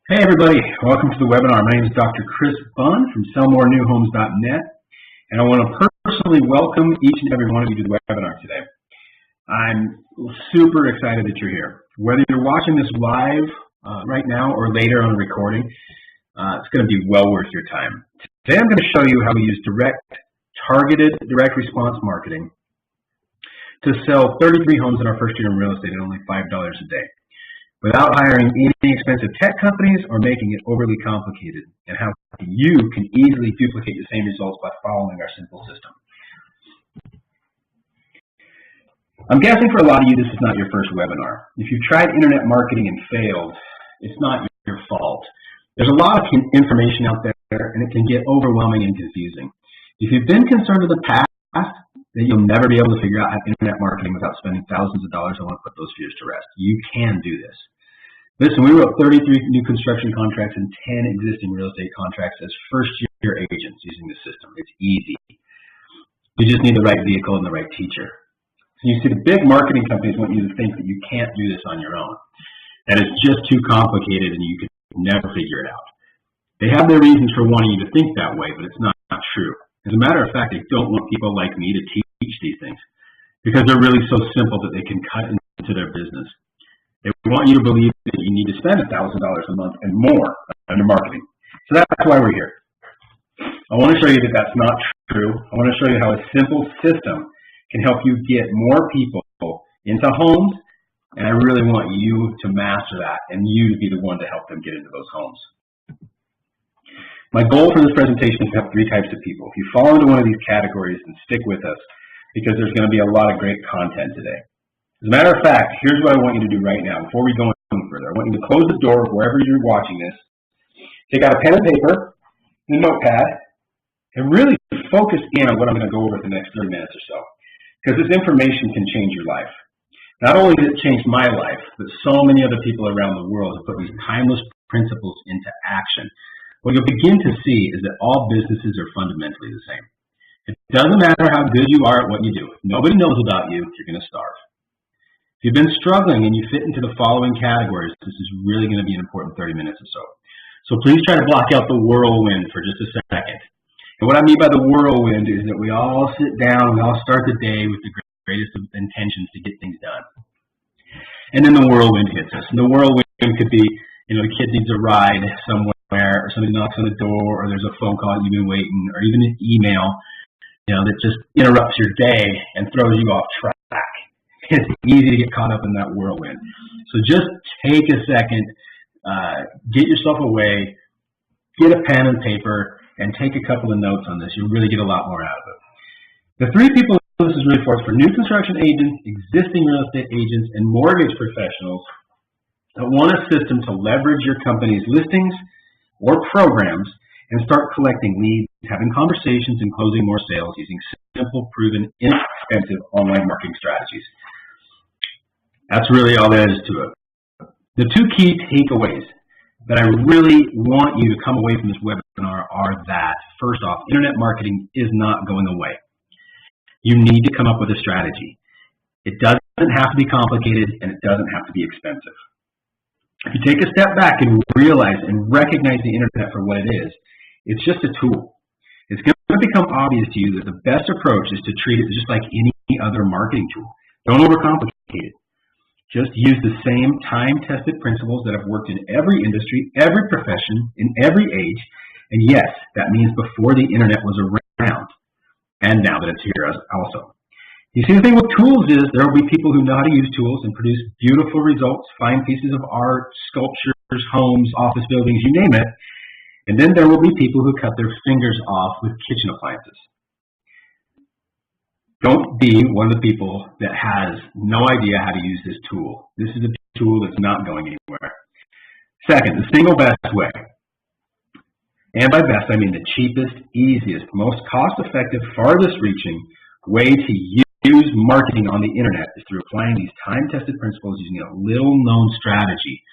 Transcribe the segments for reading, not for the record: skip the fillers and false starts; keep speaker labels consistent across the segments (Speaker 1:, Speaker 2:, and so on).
Speaker 1: Hey everybody, welcome to the webinar. My name is Dr. Chris Bunn from sellmorenewhomes.net, and I want to personally welcome each and every one of you to the webinar today. I'm super excited that you're here. Whether you're watching this live right now or later on the recording, it's going to be well worth your time. Today I'm going to show you how we use targeted direct response marketing to sell 33 homes in our first year in real estate at only $5 a day, without hiring any expensive tech companies or making it overly complicated, and how you can easily duplicate the same results by following our simple system. I'm guessing for a lot of you this is not your first webinar. If you've tried internet marketing and failed, it's not your fault. There's a lot of information out there and it can get overwhelming and confusing. If you've been concerned in the past that you'll never be able to figure out how internet marketing without spending thousands of dollars, I want to put those fears to rest. You can do this. Listen, we wrote 33 new construction contracts and 10 existing real estate contracts as first-year agents using the system. It's easy. You just need the right vehicle and the right teacher. So you see, the big marketing companies want you to think that you can't do this on your own, that it's just too complicated and you could never figure it out. They have their reasons for wanting you to think that way, but it's not true. As a matter of fact, they don't want people like me to teach these things because they're really so simple that they can cut into their business. They want you to believe that you need to spend $1,000 a month and more on your marketing. So that's why we're here. I want to show you that that's not true. I want to show you how a simple system can help you get more people into homes, and I really want you to master that and you to be the one to help them get into those homes. My goal for this presentation is to have three types of people. If you fall into one of these categories, then stick with us because there's going to be a lot of great content today. As a matter of fact, here's what I want you to do right now before we go any further. I want you to close the door wherever you're watching this, take out a pen and paper and a notepad, and really focus in on what I'm going to go over for the next 30 minutes or so, because this information can change your life. Not only did it change my life, but so many other people around the world have put these timeless principles into action. What you'll begin to see is that all businesses are fundamentally the same. It doesn't matter how good you are at what you do. If nobody knows about you, you're going to starve. If you've been struggling and you fit into the following categories, this is really going to be an important 30 minutes or so. So please try to block out the whirlwind for just a second. And what I mean by the whirlwind is that we all sit down, we all start the day with the greatest of intentions to get things done. And then the whirlwind hits us. And the whirlwind could be, the kid needs a ride somewhere, or somebody knocks on the door, or there's a phone call you've been waiting, or even an email, that just interrupts your day and throws you off track. It's easy to get caught up in that whirlwind. So just take a second, get yourself away, get a pen and paper, and take a couple of notes on this. You'll really get a lot more out of it. The three people this is really for new construction agents, existing real estate agents, and mortgage professionals that want a system to leverage your company's listings or programs and start collecting leads, having conversations, and closing more sales using simple, proven, inexpensive online marketing strategies. That's really all there is to it. The two key takeaways that I really want you to come away from this webinar are that, first off, internet marketing is not going away. You need to come up with a strategy. It doesn't have to be complicated, and it doesn't have to be expensive. If you take a step back and realize and recognize the internet for what it is, it's just a tool. It's going to become obvious to you that the best approach is to treat it just like any other marketing tool. Don't overcomplicate it. Just use the same time-tested principles that have worked in every industry, every profession, in every age, and yes, that means before the internet was around, and now that it's here also. You see, the thing with tools is there will be people who know how to use tools and produce beautiful results, fine pieces of art, sculptures, homes, office buildings, you name it, and then there will be people who cut their fingers off with kitchen appliances. Don't be one of the people that has no idea how to use this tool. This is a tool that's not going anywhere. Second, the single best way. And by best, I mean the cheapest, easiest, most cost-effective, farthest-reaching way to use marketing on the internet is through applying these time-tested principles using a little-known strategy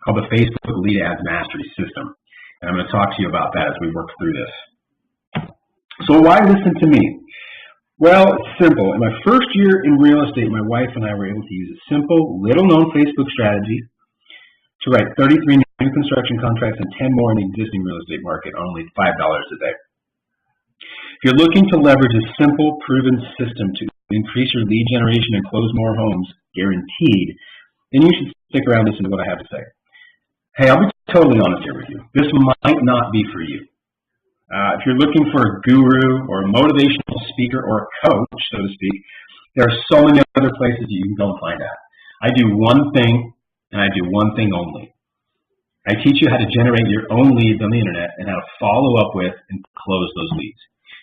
Speaker 1: called the Facebook Lead Ads Mastery System. And I'm going to talk to you about that as we work through this. So why listen to me? Well, it's simple. In my first year in real estate, my wife and I were able to use a simple, little-known Facebook strategy to write 33 new new construction contracts and 10 more in the existing real estate market are only $5 a day. If you're looking to leverage a simple, proven system to increase your lead generation and close more homes, guaranteed, then you should stick around. This is what I have to say. Hey, I'll be totally honest here with you. This might not be for you. If you're looking for a guru or a motivational speaker or a coach, so to speak, there are so many other places you can go and find that. I do one thing, and I do one thing only. I teach you how to generate your own leads on the internet and how to follow up with and close those leads.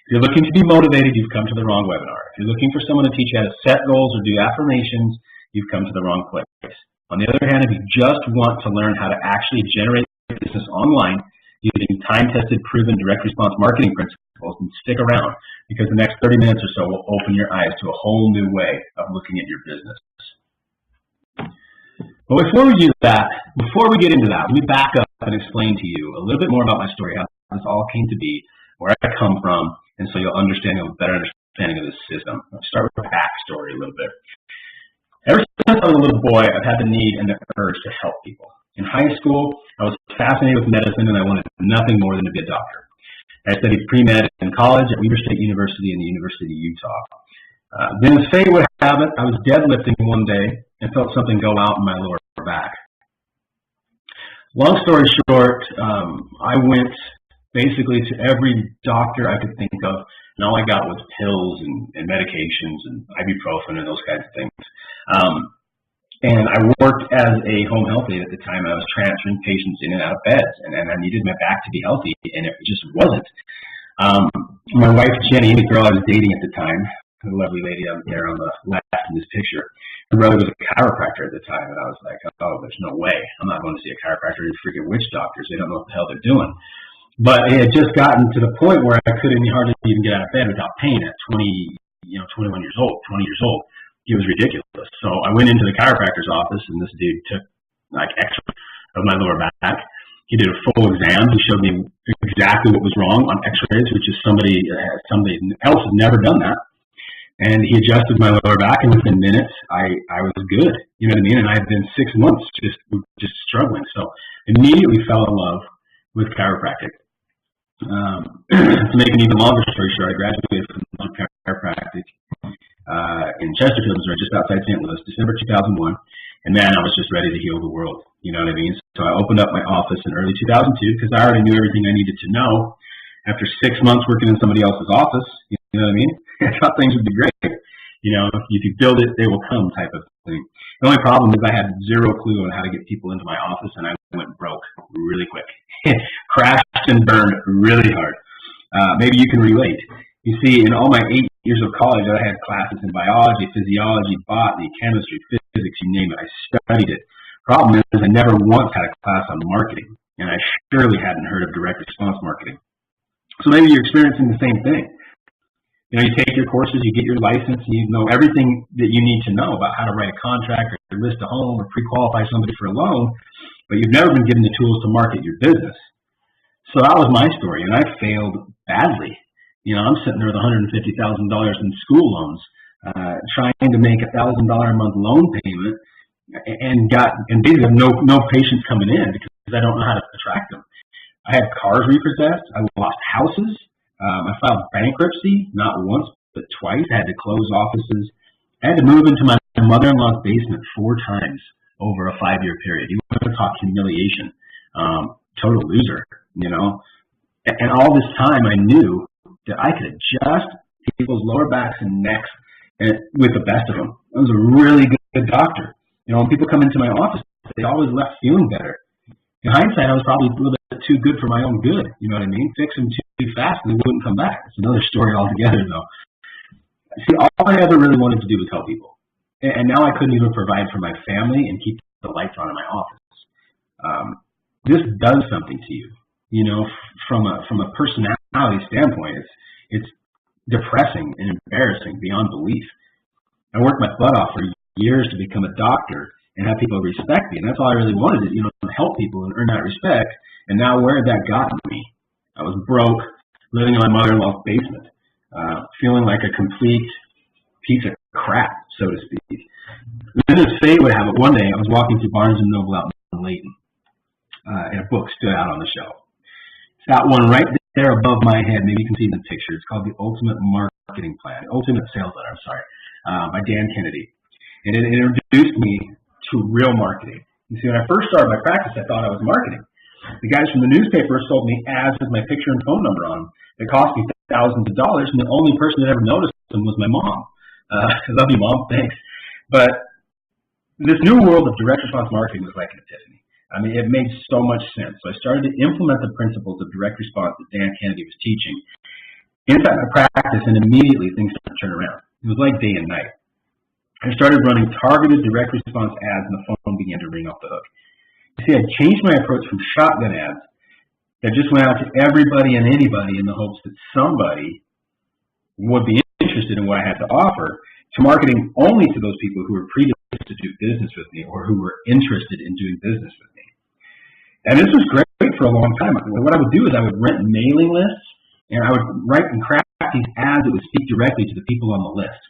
Speaker 1: If you're looking to be motivated, you've come to the wrong webinar. If you're looking for someone to teach you how to set goals or do affirmations, you've come to the wrong place. On the other hand, if you just want to learn how to actually generate business online using time-tested, proven direct response marketing principles, then stick around, because the next 30 minutes or so will open your eyes to a whole new way of looking at your business. But before we do that, before we get into that, let me back up and explain to you a little bit more about my story, how this all came to be, where I come from, and so you'll understand a better understanding of this system. Let's start with the backstory a little bit. Ever since I was a little boy, I've had the need and the urge to help people. In high school, I was fascinated with medicine, and I wanted nothing more than to be a doctor. I studied pre-med in college at Youre State University and the University of Utah. Then, as fate would have it, I was deadlifting one day and felt something go out in my lower back. Long story short, I went basically to every doctor I could think of, and all I got was pills and medications and ibuprofen and those kinds of things. And I worked as a home health aide at the time. I was transferring patients in and out of beds, and I needed my back to be healthy, and it just wasn't. My wife, Jenny, the girl I was dating at the time, the lovely lady out there on the left in this picture, her brother was a chiropractor at the time, and I was like, oh, there's no way. I'm not going to see a chiropractor. They're freaking witch doctors. They don't know what the hell they're doing. But it had just gotten to the point where I couldn't hardly even get out of bed without pain at 21 years old, 20 years old. It was ridiculous. So I went into the chiropractor's office, and this dude took like X-ray of my lower back. He did a full exam. He showed me exactly what was wrong on X-rays, which is somebody else has never done that. And he adjusted my lower back, and within minutes, I was good. You know what I mean? And I had been 6 months just struggling. So immediately fell in love with chiropractic. To make an even longer story short, I graduated from chiropractic in Chesterfield, Missouri, just outside St. Louis, December 2001. And man, I was just ready to heal the world. You know what I mean? So I opened up my office in early 2002 because I already knew everything I needed to know. After 6 months working in somebody else's office, you know what I mean? I thought things would be great. You know, if you build it, they will come type of thing. The only problem is I had zero clue on how to get people into my office, and I went broke really quick. Crashed and burned really hard. Maybe you can relate. You see, in all my 8 years of college, I had classes in biology, physiology, botany, chemistry, physics, you name it. I studied it. Problem is, I never once had a class on marketing, and I surely hadn't heard of direct response marketing. So maybe you're experiencing the same thing. You know, you take your courses, you get your license, and you know everything that you need to know about how to write a contract or list a home or pre-qualify somebody for a loan, but you've never been given the tools to market your business. So that was my story, and I failed badly. You know, I'm sitting there with $150,000 in school loans, trying to make $1,000 a month loan payment, and basically have no patients coming in because I don't know how to attract them. I had cars repossessed. I lost houses. I filed bankruptcy, not once, but twice. I had to close offices. I had to move into my mother-in-law's basement 4 times over a 5-year period. You want to talk humiliation. Total loser, you know. And all this time I knew that I could adjust people's lower backs and necks with the best of them. I was a really good doctor. You know, when people come into my office, they always left feeling better. In hindsight, I was probably a little bit too good for my own good. You know what I mean? Fix them too fast and they wouldn't come back. It's another story altogether, though. See, all I ever really wanted to do was help people. And now I couldn't even provide for my family and keep the lights on in my office. This does something to you. You know, from a personality standpoint, it's depressing and embarrassing beyond belief. I worked my butt off for years to become a doctor and have people respect me, and that's all I really wanted to, you know, help people and earn that respect. And now where had that gotten me? I was broke, living in my mother-in-law's basement, feeling like a complete piece of crap, so to speak. Then as fate would have it, one day I was walking through Barnes & Noble out in Layton, in a book stood out on the shelf. It's got one right there above my head. Maybe you can see the picture. It's called The Ultimate Marketing Plan, Ultimate Sales Letter, by Dan Kennedy. And it introduced me to real marketing. You see, when I first started my practice, I thought I was marketing. The guys from the newspaper sold me ads with my picture and phone number on them. It cost me thousands of dollars, and the only person that ever noticed them was my mom. I love you, Mom. Thanks. But this new world of direct response marketing was like an epiphany. I mean, it made so much sense. So I started to implement the principles of direct response that Dan Kennedy was teaching inside my practice, and immediately things started to turn around. It was like day and night. I started running targeted direct response ads, and the phone began to ring off the hook. You see, I changed my approach from shotgun ads that just went out to everybody and anybody in the hopes that somebody would be interested in what I had to offer, to marketing only to those people who were predisposed to do business with me or who were interested in doing business with me. And this was great for a long time. What I would do is I would rent mailing lists, and I would write and craft these ads that would speak directly to the people on the list.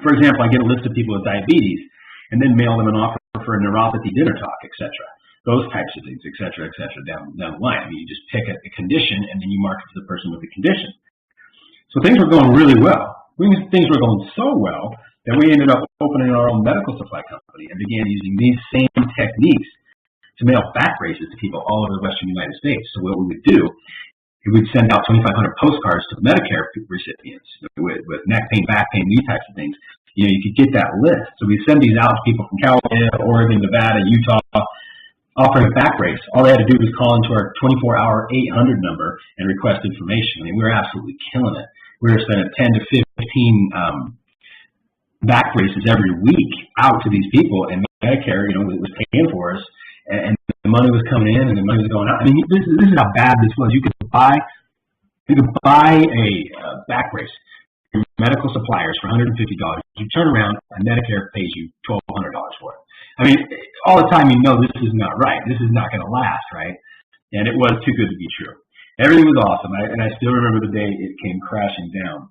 Speaker 1: For example, I get a list of people with diabetes and then mail them an offer for a neuropathy dinner talk, etc. Those types of things, etc., down the line. I mean, you just pick a condition and then you market to the person with the condition. So things were going really well. Things were going so well that we ended up opening our own medical supply company and began using these same techniques to mail back braces to people all over the Western United States. So what we would do, we'd send out 2,500 postcards to the Medicare recipients with neck pain, back pain, these types of things. You know, you could get that list. So we send these out to people from California, Oregon, Nevada, Utah, offering a back brace. All they had to do was call into our 24-hour 800 number and request information. I mean, we were absolutely killing it. We were sending 10 to 15 back braces every week out to these people, and Medicare, you know, was paying for us, and the money was coming in and the money was going out. I mean, this is how bad this was. You could buy a back brace from medical suppliers for $150. You turn around and Medicare pays you $1,200 for it. I mean, all the time you know this is not right. This is not going to last, right? And it was too good to be true. Everything was awesome, and I still remember the day it came crashing down.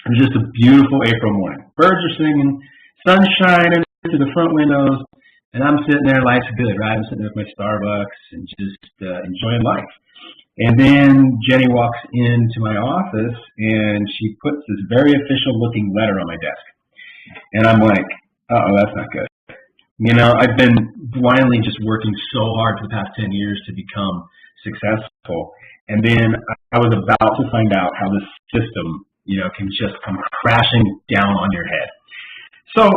Speaker 1: It was just a beautiful April morning. Birds are singing, sun shining into the front windows, and I'm sitting there, life's good, right? I'm sitting there with my Starbucks and just enjoying life. And then Jenny walks into my office, and she puts this very official-looking letter on my desk. And I'm like, uh-oh, that's not good. You know, I've been blindly just working so hard for the past 10 years to become successful. And then I was about to find out how this system, you know, can just come crashing down on your head. So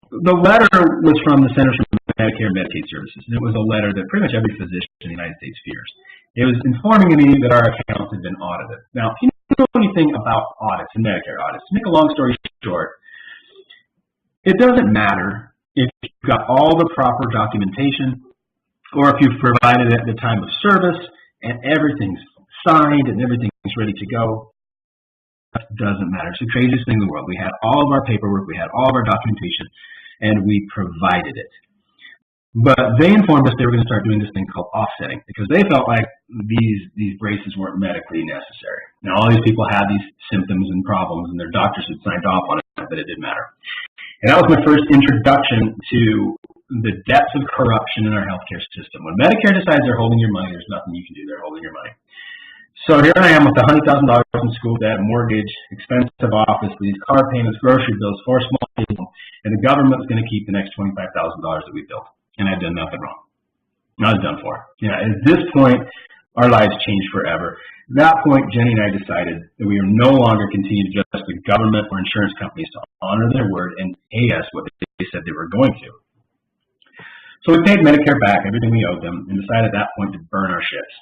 Speaker 1: the letter was from the Centers for Medicare and Medicaid Services, and it was a letter that pretty much every physician in the United States fears. It was informing me that our accounts had been audited. Now, if you know anything about audits and Medicare audits, to make a long story short, it doesn't matter if you've got all the proper documentation or if you've provided it at the time of service and everything's signed and everything's ready to go. It doesn't matter. It's the craziest thing in the world. We had all of our paperwork, we had all of our documentation, and we provided it. But they informed us they were going to start doing this thing called offsetting because they felt like these braces weren't medically necessary. Now, all these people had these symptoms and problems, and their doctors had signed off on it, but it didn't matter. And that was my first introduction to the depths of corruption in our healthcare system. When Medicare decides they're holding your money, there's nothing you can do. They're holding your money. So here I am with $100,000 in school debt, mortgage, expensive office lease, car payments, grocery bills, 4 small people, and the government's going to keep the next $25,000 that we built. And I've done nothing wrong. I was done for. Yeah, at this point, our lives changed forever. At that point, Jenny and I decided that we are no longer continuing to trust the government or insurance companies to honor their word and pay us what they said they were going to. So we paid Medicare back everything we owed them and decided at that point to burn our ships.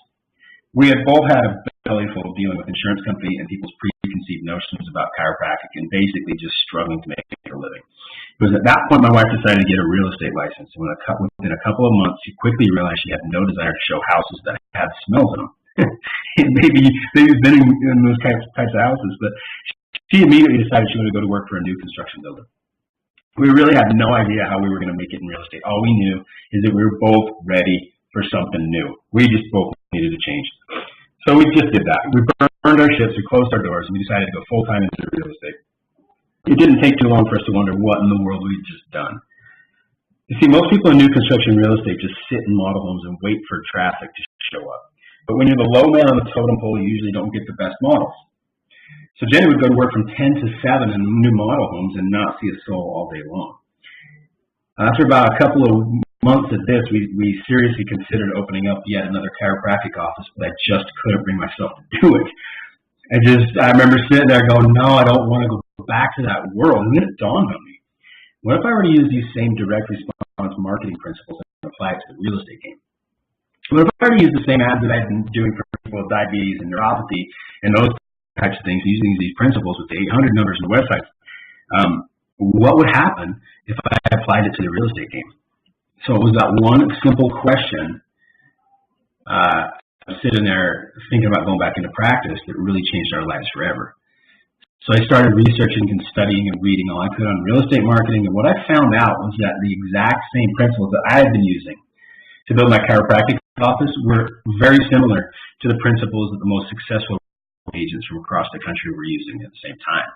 Speaker 1: We had both had a belly full of dealing with insurance company and people's preconceived notions about chiropractic and basically just struggling to make a living. It was at that point my wife decided to get a real estate license. And within a couple of months, she quickly realized she had no desire to show houses that had smells in them. maybe you've been in those types of houses, but she immediately decided she wanted to go to work for a new construction builder. We really had no idea how we were going to make it in real estate. All we knew is that we were both ready for something new. We just both needed to change. So we just did that. We burned our ships, we closed our doors, and we decided to go full-time into real estate. It didn't take too long for us to wonder what in the world we'd just done. You see, most people in new construction real estate just sit in model homes and wait for traffic to show up. But when you're the low man on the totem pole, you usually don't get the best models. So Jenny would go to work from 10 to 7 in new model homes and not see a soul all day long. After about a couple of months at this, we seriously considered opening up yet another chiropractic office, but I just couldn't bring myself to do it. I remember sitting there going, no, I don't want to go back to that world. And then it dawned on me. What if I were to use these same direct response marketing principles and apply it to the real estate game? What if I were to use the same ads that I've been doing for people with diabetes and neuropathy and those types of things, using these principles with the 800 numbers and the websites? What would happen if I applied it to the real estate game? So it was that one simple question, sitting there thinking about going back into practice, that really changed our lives forever. So I started researching and studying and reading all I could on real estate marketing, and what I found out was that the exact same principles that I had been using to build my chiropractic office were very similar to the principles that the most successful agents from across the country were using at the same time.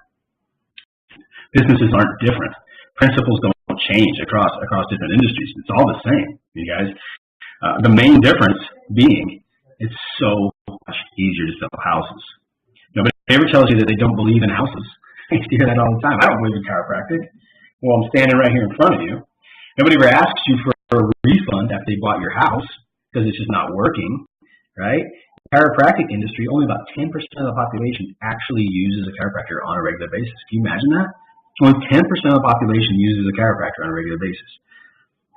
Speaker 1: Businesses aren't different. Principles don't change across different industries. It's all the same, you guys. The main difference being it's so much easier to sell houses. Nobody ever tells you that they don't believe in houses. I used to hear that all the time. I don't believe in chiropractic. Well, I'm standing right here in front of you. Nobody ever asks you for a refund after they bought your house because it's just not working, right? The chiropractic industry, only about 10% of the population actually uses a chiropractor on a regular basis. Can you imagine that? Only 10% of the population uses a chiropractor on a regular basis.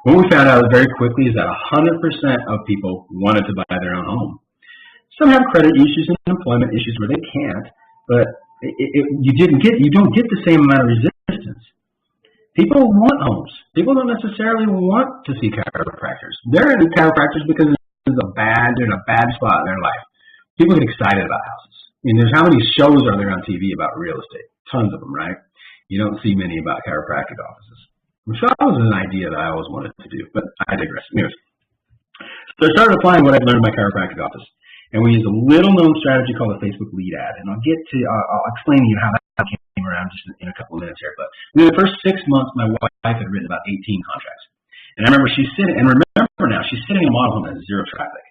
Speaker 1: What we found out very quickly is that 100% of people wanted to buy their own home. Some have credit issues and employment issues where they can't, but you don't get the same amount of resistance. People want homes. People don't necessarily want to see chiropractors. They're in chiropractors because they're in a bad spot in their life. People get excited about houses. I mean, there's how many shows are there on TV about real estate? Tons of them, right? You don't see many about chiropractic offices. Which that was an idea that I always wanted to do, but I digress. Anyways, so I started applying what I'd learned in my chiropractic office. And we use a little-known strategy called a Facebook lead ad. And I'll explain to you how that came around just in a couple of minutes here. But in the first 6 months, my wife had written about 18 contracts. And I remember she's sitting in a model home that has zero traffic.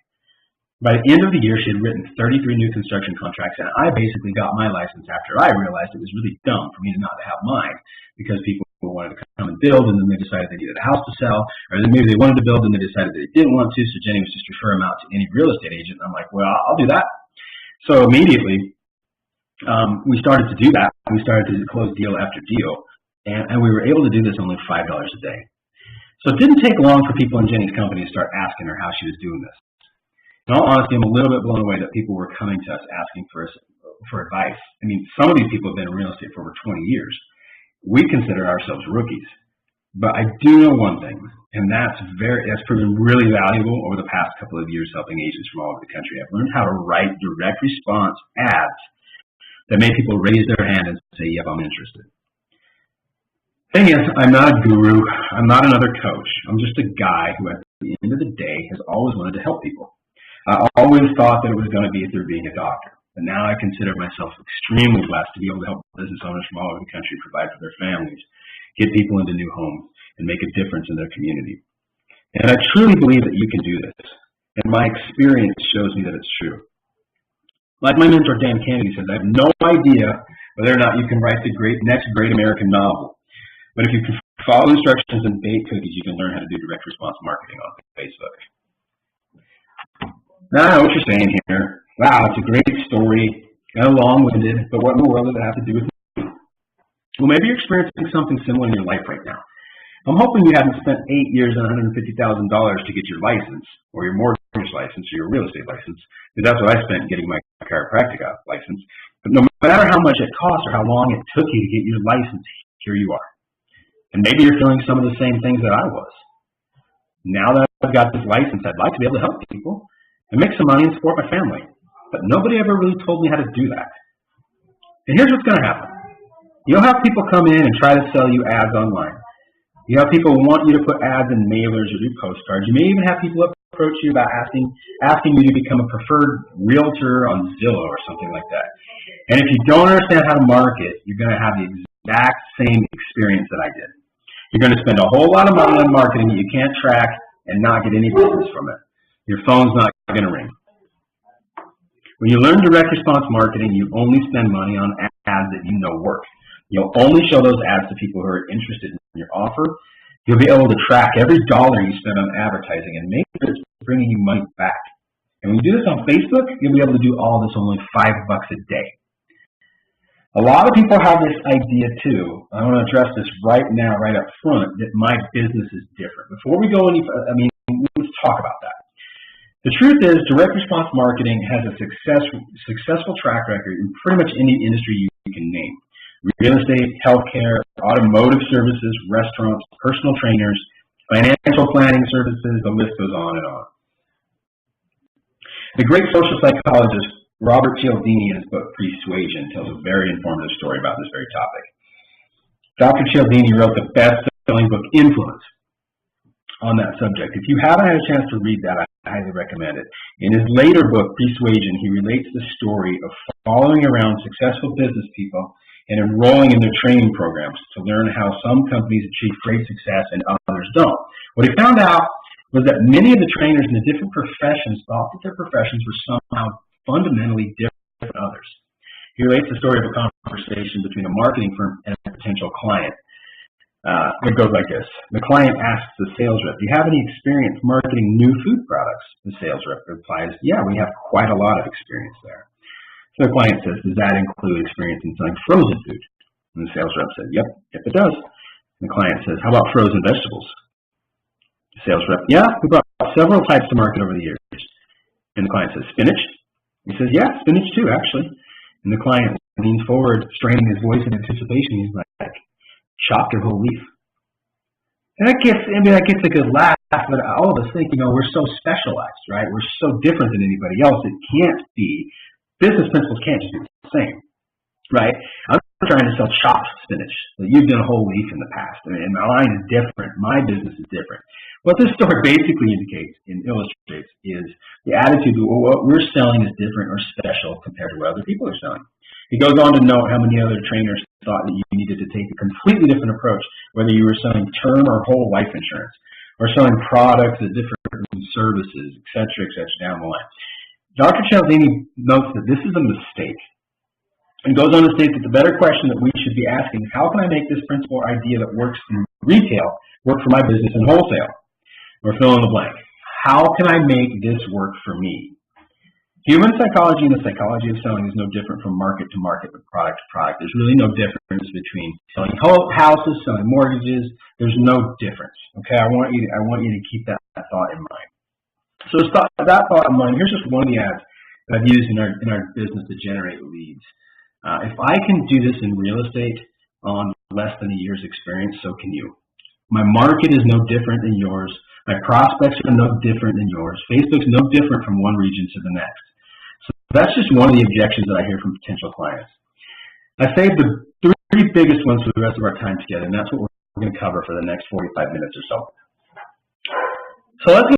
Speaker 1: By the end of the year, she had written 33 new construction contracts. And I basically got my license after I realized it was really dumb for me not to have mine, because people wanted to come and build, and then they decided they needed a house to sell, or then maybe they wanted to build and they decided they didn't want to, so Jenny was just refer them out to any real estate agent. And I'm like, well, I'll do that. So immediately, we started to do that. We started to close deal after deal, and we were able to do this only $5 a day. So it didn't take long for people in Jenny's company to start asking her how she was doing this. In all honesty, I'm a little bit blown away that people were coming to us asking for advice. I mean, some of these people have been in real estate for over 20 years. We consider ourselves rookies. But I do know one thing, and that's proven really valuable over the past couple of years helping agents from all over the country. I've learned how to write direct response ads that make people raise their hand and say, yep, I'm interested. Thing is, I'm not a guru. I'm not another coach. I'm just a guy who at the end of the day has always wanted to help people. I always thought that it was going to be through being a doctor. But now I consider myself extremely blessed to be able to help business owners from all over the country provide for their families, get people into new homes, and make a difference in their community. And I truly believe that you can do this. And my experience shows me that it's true. Like my mentor, Dan Kennedy, says, I have no idea whether or not you can write the next great American novel. But if you can follow instructions and bake cookies, you can learn how to do direct response marketing on Facebook. Now I know what you're saying here. Wow, it's a great story, kind of long-winded, but what in the world does it have to do with me? Well, maybe you're experiencing something similar in your life right now. I'm hoping you haven't spent 8 years and $150,000 to get your license, or your mortgage license, or your real estate license, because that's what I spent getting my chiropractic license. But no matter how much it cost or how long it took you to get your license, here you are. And maybe you're feeling some of the same things that I was. Now that I've got this license, I'd like to be able to help people and make some money and support my family. But nobody ever really told me how to do that. And here's what's going to happen. You'll have people come in and try to sell you ads online. You have people want you to put ads in mailers or do postcards. You may even have people approach you about asking you to become a preferred realtor on Zillow or something like that. And if you don't understand how to market, you're going to have the exact same experience that I did. You're going to spend a whole lot of money on marketing that you can't track and not get any business from it. Your phone's not going to ring. When you learn direct response marketing, you only spend money on ads that you know work. You'll only show those ads to people who are interested in your offer. You'll be able to track every dollar you spend on advertising and make sure it's bringing you money back. And when you do this on Facebook, you'll be able to do all this only $5 a day. A lot of people have this idea too. I want to address this right now, right up front, that my business is different. Before we go any further, let's talk about that. The truth is, direct response marketing has a successful track record in pretty much any industry you can name. Real estate, healthcare, automotive services, restaurants, personal trainers, financial planning services, the list goes on and on. The great social psychologist Robert Cialdini, in his book Persuasion, tells a very informative story about this very topic. Dr. Cialdini wrote the best-selling book Influence on that subject. If you haven't had a chance to read that, I highly recommend it. In his later book, Persuasion, he relates the story of following around successful business people and enrolling in their training programs to learn how some companies achieve great success and others don't. What he found out was that many of the trainers in the different professions thought that their professions were somehow fundamentally different than others. He relates the story of a conversation between a marketing firm and a potential client. It goes like this. The client asks the sales rep, "Do you have any experience marketing new food products?" The sales rep replies, "Yeah, we have quite a lot of experience there." So the client says, "Does that include experience in selling frozen food?" And the sales rep said, "Yep, it does." And the client says, "How about frozen vegetables?" The sales rep, "Yeah, we brought several types to market over the years." And the client says, "Spinach?" He says, "Yeah, spinach too, actually." And the client leans forward, straining his voice in anticipation. He's like, "Chopped or whole leaf?" And that gets a good laugh, but all of us think, we're so specialized, right? We're so different than anybody else. It can't be. Business principles can't just be the same, right? I'm trying to sell chopped spinach. So you've done a whole leaf in the past. And my line is different. My business is different. What this story basically indicates and illustrates is the attitude that what we're selling is different or special compared to what other people are selling. He goes on to note how many other trainers thought that you needed to take a completely different approach, whether you were selling term or whole life insurance, or selling products at different services, et cetera, down the line. Dr. Cialdini notes that this is a mistake and goes on to state that the better question that we should be asking is, how can I make this principle or idea that works in retail work for my business in wholesale? Or fill in the blank. How can I make this work for me? Human psychology and the psychology of selling is no different from market to market, but product to product. There's really no difference between selling houses, selling mortgages. There's no difference. Okay, I want you to keep that thought in mind. So with that thought in mind, here's just one of the ads that I've used in our business to generate leads. If I can do this in real estate on less than a year's experience, so can you. My market is no different than yours. My prospects are no different than yours. Facebook's no different from one region to the next. So that's just one of the objections that I hear from potential clients. I saved the three biggest ones for the rest of our time together, and that's what we're going to cover for the next 45 minutes or so. So let's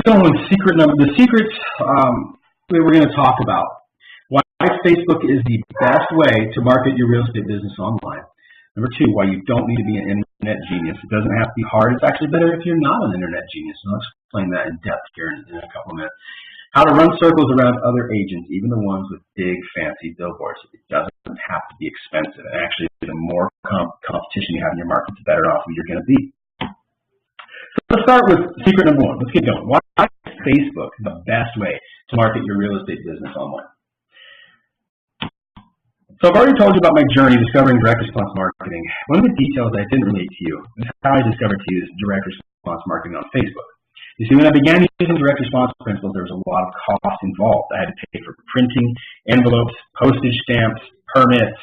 Speaker 1: go with the secrets that we're going to talk about. Why Facebook is the best way to market your real estate business online. Number two, why you don't need to be an internet genius. It doesn't have to be hard. It's actually better if you're not an internet genius. And I'll explain that in depth here in a couple of minutes. How to run circles around other agents, even the ones with big, fancy billboards. It doesn't have to be expensive. And actually, the more competition you have in your market, the better off you're going to be. So let's start with secret number one. Let's get going. Why is Facebook the best way to market your real estate business online? So I've already told you about my journey discovering direct response marketing. One of the details I didn't relate to you is how I discovered to use direct response marketing on Facebook. You see, when I began using direct response principles, there was a lot of cost involved. I had to pay for printing, envelopes, postage stamps, permits,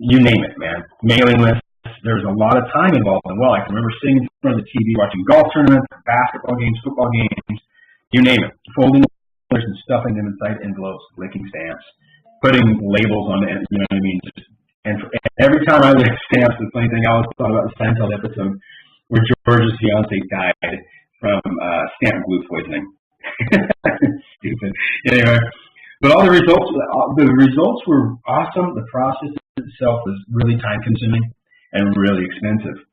Speaker 1: you name it, man. Mailing lists. There was a lot of time involved. And I can remember sitting in front of the TV watching golf tournaments, basketball games, football games, you name it. Folding letters and stuffing them inside envelopes, licking stamps, putting labels on it, you know what I mean? And every time I lick stamps, the funny thing, I always thought about the Seinfeld episode where George's fiance died from stamp glue poisoning. Stupid. Anyway, but all the results were awesome. The process itself was really time-consuming and really expensive.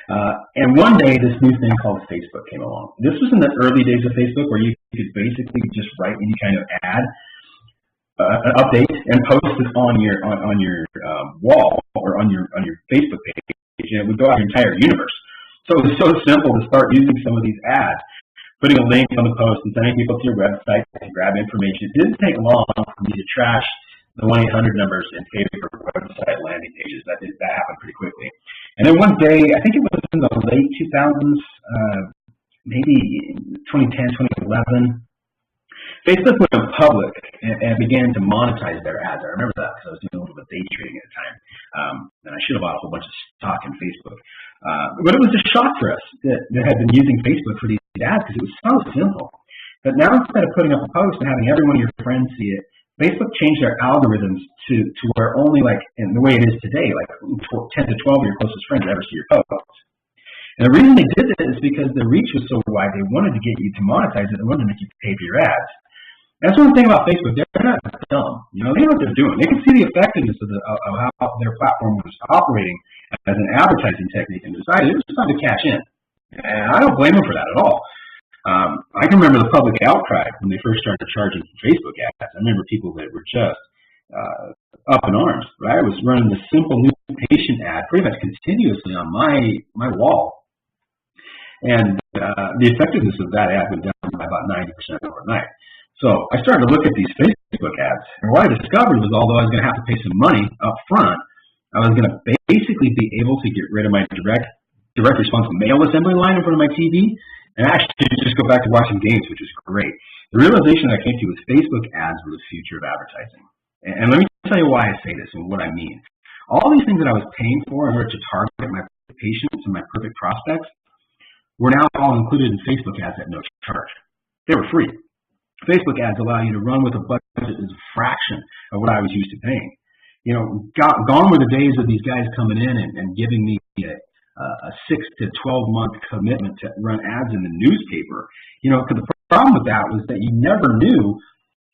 Speaker 1: And one day, this new thing called Facebook came along. This was in the early days of Facebook, where you could basically just write any kind of ad, an update, and post it on your wall or on your Facebook page, and it would go out your entire universe. So it was so simple to start using some of these ads, putting a link on the post and sending people to your website to grab information. It didn't take long for me to trash the 1-800 numbers and pay for website landing pages. That happened pretty quickly. And then one day, I think it was in the late 2000s, maybe 2010, 2011, Facebook went public and began to monetize their ads. I remember that because I was doing a little bit of day trading at the time. And I should have bought a whole bunch of stock in Facebook. But it was a shock for us that had been using Facebook for these ads because it was so simple. But now, instead of putting up a post and having every one of your friends see it, Facebook changed their algorithms to where only, like, in the way it is today, like 10 to 12 of your closest friends ever see your posts. And the reason they did this is because the reach was so wide, they wanted to get you to monetize it. They wanted to make you pay for your ads. That's one thing about Facebook. They're not dumb. You know, they know what they're doing. They can see the effectiveness of how their platform was operating as an advertising technique and decided it was time to cash in. And I don't blame them for that at all. I can remember the public outcry when they first started charging Facebook ads. I remember people that were just up in arms. Right? I was running the simple new patient ad pretty much continuously on my wall. And the effectiveness of that ad went down by about 90% overnight. So I started to look at these Facebook ads, and what I discovered was, although I was going to have to pay some money up front, I was going to basically be able to get rid of my direct response mail assembly line in front of my TV, and actually just go back to watching games, which is great. The realization I came to was Facebook ads were the future of advertising. And let me tell you why I say this and what I mean. All these things that I was paying for in order to target my patients and my perfect prospects were now all included in Facebook ads at no charge. They were free. Facebook ads allow you to run with a budget that is a fraction of what I was used to paying. You know, gone were the days of these guys coming in and giving me a 6 to 12 month commitment to run ads in the newspaper. You know, because the problem with that was that you never knew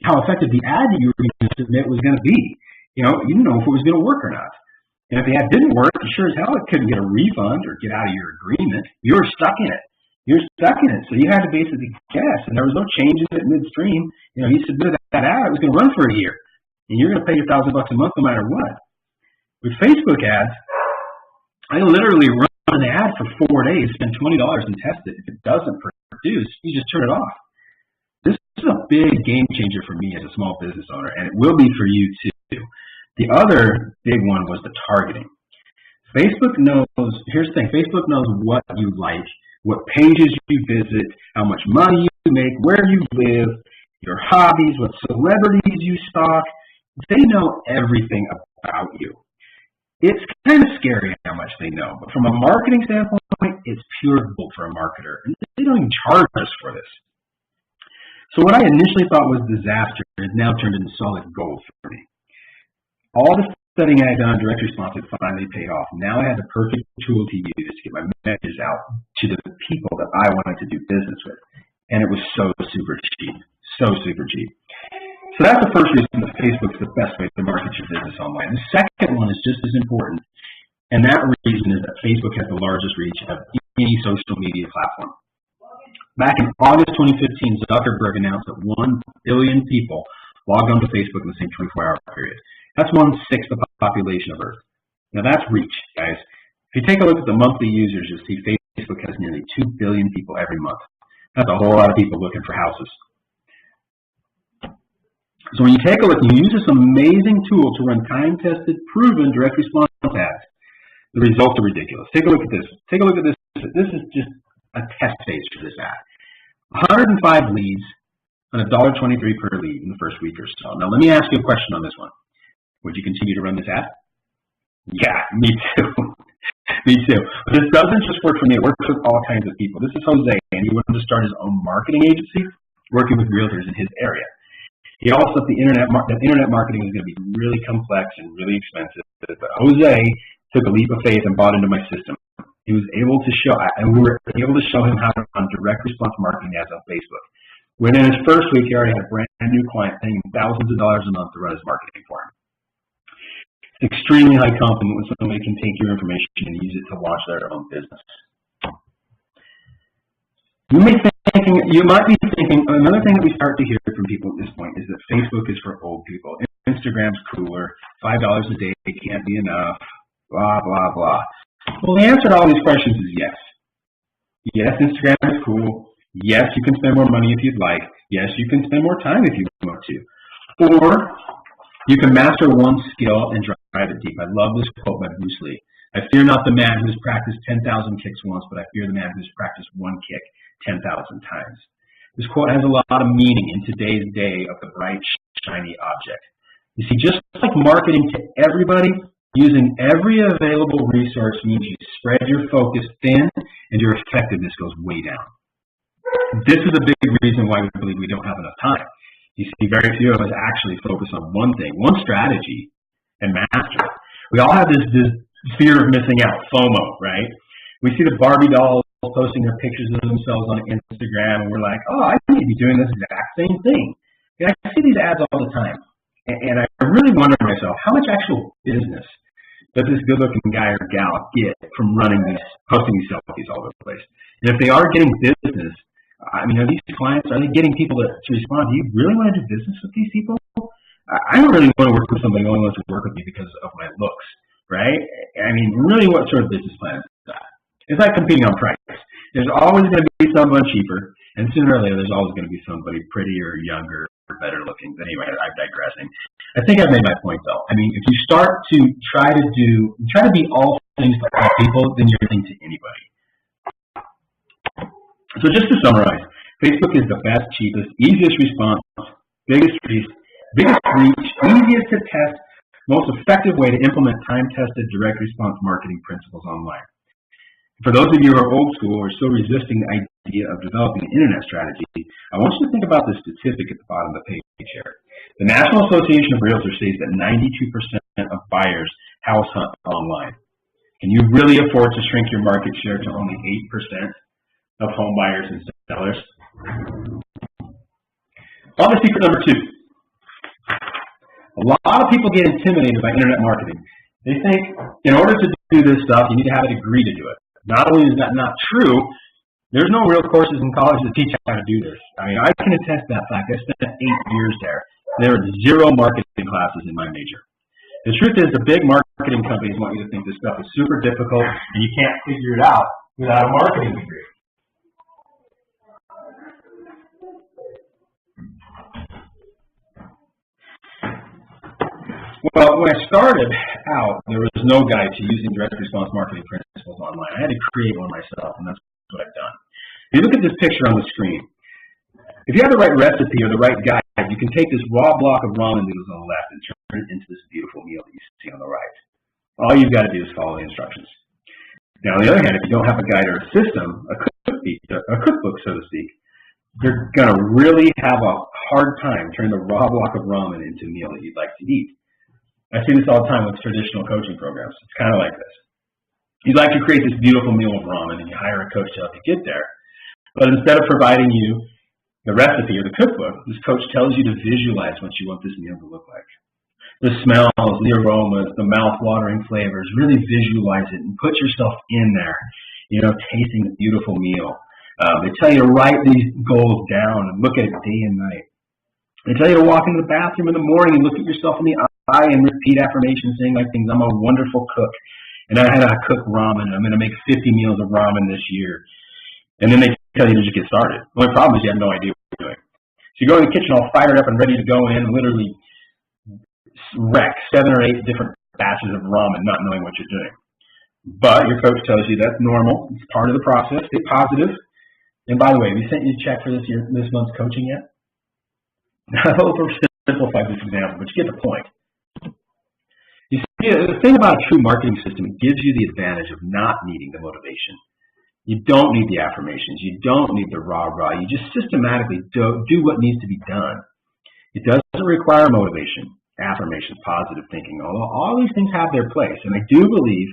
Speaker 1: how effective the ad that you were going to submit was going to be. You know, you didn't know if it was going to work or not. And if the ad didn't work, sure as hell it couldn't get a refund or get out of your agreement. You were stuck in it. You're stuck in it, so you had to basically guess, and there was no changes at midstream. You know, you submitted that ad, it was going to run for a year, and you're going to pay your $1,000 a month no matter what. With Facebook ads, I literally run an ad for 4 days, spend $20 and test it. If it doesn't produce, you just turn it off. This is a big game changer for me as a small business owner, and it will be for you too. The other big one was the targeting. Facebook knows, here's the thing, Facebook knows what you like, what pages you visit, how much money you make, where you live, your hobbies, what celebrities you stalk. They know everything about you. It's kind of scary how much they know, but from a marketing standpoint, it's pure gold for a marketer. And they don't even charge us for this. So what I initially thought was disaster has now turned into solid gold for me. All the studying I had done on direct response had finally paid off. Now I had the perfect tool to use to get my message out to the people that I wanted to do business with. And it was so super cheap. So super cheap. So that's the first reason that Facebook's the best way to market your business online. The second one is just as important. And that reason is that Facebook has the largest reach of any social media platform. Back in August 2015, Zuckerberg announced that 1 billion people logged onto Facebook in the same 24-hour period. That's 1/6 of the population of Earth. Now that's reach, guys. If you take a look at the monthly users, you'll see Facebook has nearly 2 billion people every month. That's a whole lot of people looking for houses. So when you take a look, you use this amazing tool to run time-tested, proven direct response ads. The results are ridiculous. Take a look at this. Take a look at this. This is just a test phase for this ad. 105 leads on $1.23 per lead in the first week or so. Now let me ask you a question on this one. Would you continue to run this ad? Yeah, me too. Me too. But this doesn't just work for me. It works with all kinds of people. This is Jose, and he wanted to start his own marketing agency, working with realtors in his area. He also thought that internet marketing was going to be really complex and really expensive. But Jose took a leap of faith and bought into my system. He was able to show, and we were able to show him how to run direct response marketing ads on Facebook. Within his first week, he already had a brand new client paying him thousands of dollars a month to run his marketing for him. It's extremely high compliment when somebody can take your information and use it to launch their own business. You might be thinking, another thing that we start to hear from people at this point is that Facebook is for old people. Instagram's cooler. $5 a day can't be enough. Blah, blah, blah. Well, the answer to all these questions is yes. Yes, Instagram is cool. Yes, you can spend more money if you'd like. Yes, you can spend more time if you want to. Or you can master one skill and drive it deep. I love this quote by Bruce Lee. I fear not the man who has practiced 10,000 kicks once, but I fear the man who has practiced one kick 10,000 times. This quote has a lot of meaning in today's day of the bright, shiny object. You see, just like marketing to everybody, using every available resource means you spread your focus thin and your effectiveness goes way down. This is a big reason why we believe we don't have enough time. You see, very few of us actually focus on one thing, one strategy, and master it. We all have this fear of missing out, FOMO, right? We see the Barbie dolls posting their pictures of themselves on Instagram, and we're like, oh, I need to be doing this exact same thing. And I see these ads all the time, and I really wonder to myself, how much actual business does this good-looking guy or gal get from posting these selfies all over the place? And if they are getting business, I mean, are these clients, are they getting people to respond? Do you really want to do business with these people? I don't really want to work with somebody who only wants to work with me because of my looks, right? I mean, really, what sort of business plan is that? It's like competing on price. There's always going to be someone cheaper, and sooner or later, there's always going to be somebody prettier, younger, or better looking. But anyway, I'm digressing. I think I've made my point, though. I mean, if you start to try to be all things to all people, then you're nothing to anybody. So just to summarize, Facebook is the best, cheapest, easiest response, biggest reach, easiest to test, most effective way to implement time-tested direct response marketing principles online. For those of you who are old school or still resisting the idea of developing an internet strategy, I want you to think about this statistic at the bottom of the page here. The National Association of Realtors says that 92% of buyers house hunt online. Can you really afford to shrink your market share to only 8% of home buyers and sellers? On to secret number 2. A lot of people get intimidated by internet marketing. They think in order to do this stuff, you need to have a degree to do it. Not only is that not true, there's no real courses in college that teach how to do this. I mean, I can attest that fact. I spent 8 years there. There were 0 marketing classes in my major. The truth is, the big marketing companies want you to think this stuff is super difficult and you can't figure it out without a marketing degree. Well, when I started out, there was no guide to using direct response marketing principles online. I had to create one myself, and that's what I've done. If you look at this picture on the screen, if you have the right recipe or the right guide, you can take this raw block of ramen noodles on the left and turn it into this beautiful meal that you see on the right. All you've got to do is follow the instructions. Now, on the other hand, if you don't have a guide or a system, a cookbook, so to speak, you're going to really have a hard time turning the raw block of ramen into a meal that you'd like to eat. I see this all the time with traditional coaching programs. It's kind of like this. You'd like to create this beautiful meal of ramen, and you hire a coach to help you get there. But instead of providing you the recipe or the cookbook, this coach tells you to visualize what you want this meal to look like. The smells, the aromas, the mouth-watering flavors, really visualize it and put yourself in there, tasting the beautiful meal. They tell you to write these goals down and look at it day and night. They tell you to walk into the bathroom in the morning and look at yourself in the eye and repeat affirmations saying like things, I'm a wonderful cook, and I had to cook ramen, I'm going to make 50 meals of ramen this year. And then they tell you to just get started. The only problem is you have no idea what you're doing. So you go in the kitchen all fired up and ready to go in and literally wreck 7 or 8 different batches of ramen not knowing what you're doing. But your coach tells you that's normal, it's part of the process, stay positive. And by the way, have you sent you a check for this month's coaching yet? I hope we've simplified this example, but you get the point. You see, the thing about a true marketing system, it gives you the advantage of not needing the motivation. You don't need the affirmations. You don't need the rah-rah. You just systematically do what needs to be done. It doesn't require motivation, affirmations, positive thinking, although all these things have their place. And I do believe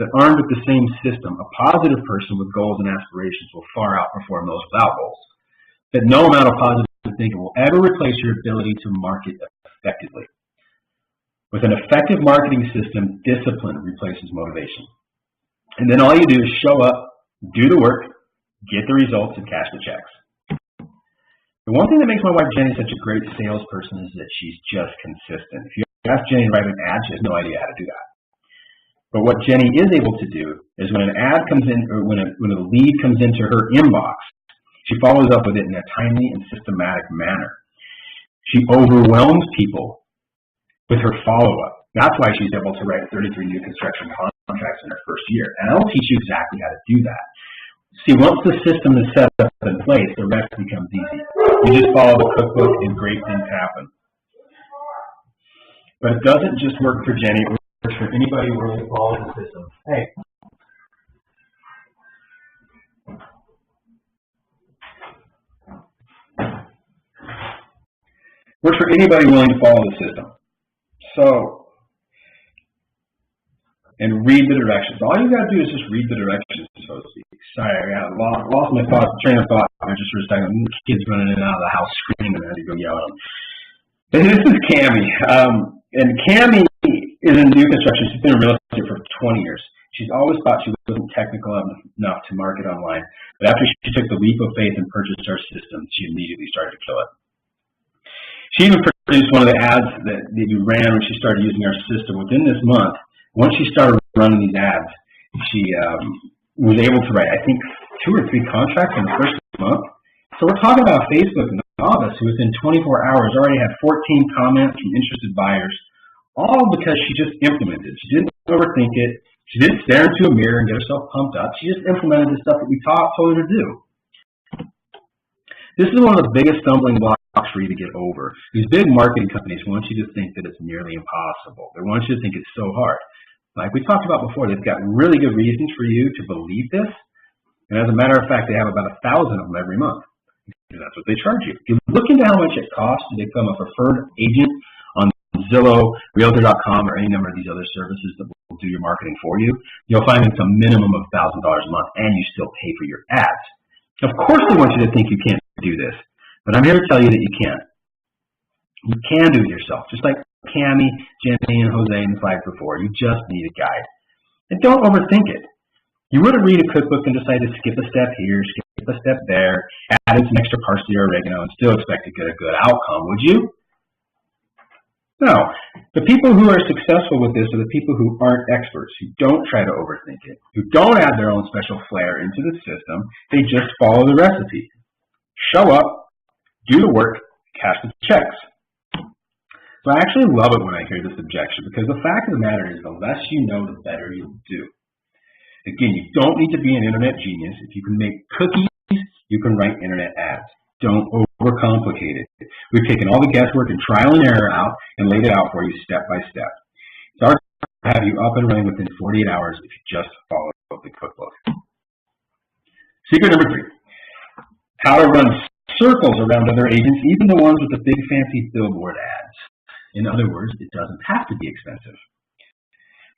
Speaker 1: that armed with the same system, a positive person with goals and aspirations will far outperform those without goals. That no amount of positive thinking will ever replace your ability to market effectively. With an effective marketing system, discipline replaces motivation. And then all you do is show up, do the work, get the results, and cash the checks. The one thing that makes my wife Jenny such a great salesperson is that she's just consistent. If you ask Jenny to write an ad, she has no idea how to do that. But what Jenny is able to do is when an ad comes in, or when a lead comes into her inbox, she follows up with it in a timely and systematic manner. She overwhelms people with her follow-up. That's why she's able to write 33 new construction contracts in her first year. And I'll teach you exactly how to do that. See, once the system is set up in place, the rest becomes easy. You just follow the cookbook and great things happen. But it doesn't just work for Jenny. It works for anybody willing to follow the system. Hey. Works for anybody willing to follow the system. So, and read the directions. All you got to do is just read the directions, so to speak. Sorry, I lost my train of thought. I just for a second. Kids running in and out of the house screaming, and I had to go yell at them. And this is Cammie. And Cammie is in new construction. She's been in real estate for 20 years. She's always thought she wasn't technical enough to market online. But after she took the leap of faith and purchased our system, she immediately started to kill it. She even produced one of the ads that we ran when she started using our system. Within this month, once she started running these ads, she was able to write, I think, 2 or 3 contracts in the first month. So we're talking about Facebook novice who within 24 hours already had 14 comments from interested buyers, all because she just implemented. She didn't overthink it. She didn't stare into a mirror and get herself pumped up. She just implemented the stuff that we told her to do. This is one of the biggest stumbling blocks for you to get over. These big marketing companies want you to think that it's nearly impossible. They want you to think it's so hard. Like we talked about before, they've got really good reasons for you to believe this. And as a matter of fact, they have about 1,000 of them every month. That's what they charge you. If you look into how much it costs to become a preferred agent on Zillow, Realtor.com, or any number of these other services that will do your marketing for you, you'll find it's a minimum of $1,000 a month, and you still pay for your ads. Of course they want you to think you can't do this, but I'm here to tell you that you can. You can do it yourself, just like Cammie, Jenny, and Jose and the flags before. You just need a guide. And don't overthink it. You wouldn't read a cookbook and decide to skip a step here, skip a step there, add in some extra parsley or oregano, and still expect to get a good outcome, would you? No. The people who are successful with this are the people who aren't experts, who don't try to overthink it, who don't add their own special flair into the system. They just follow the recipe. Show up, do the work, cash the checks. So I actually love it when I hear this objection, because the fact of the matter is the less you know, the better you'll do. Again, you don't need to be an internet genius. If you can make cookies, you can write internet ads. Don't overcomplicate it. We've taken all the guesswork and trial and error out and laid it out for you step by step. It's our goal to have you up and running within 48 hours if you just follow the cookbook. Secret number 3. How to run circles around other agents, even the ones with the big fancy billboard ads. In other words, it doesn't have to be expensive.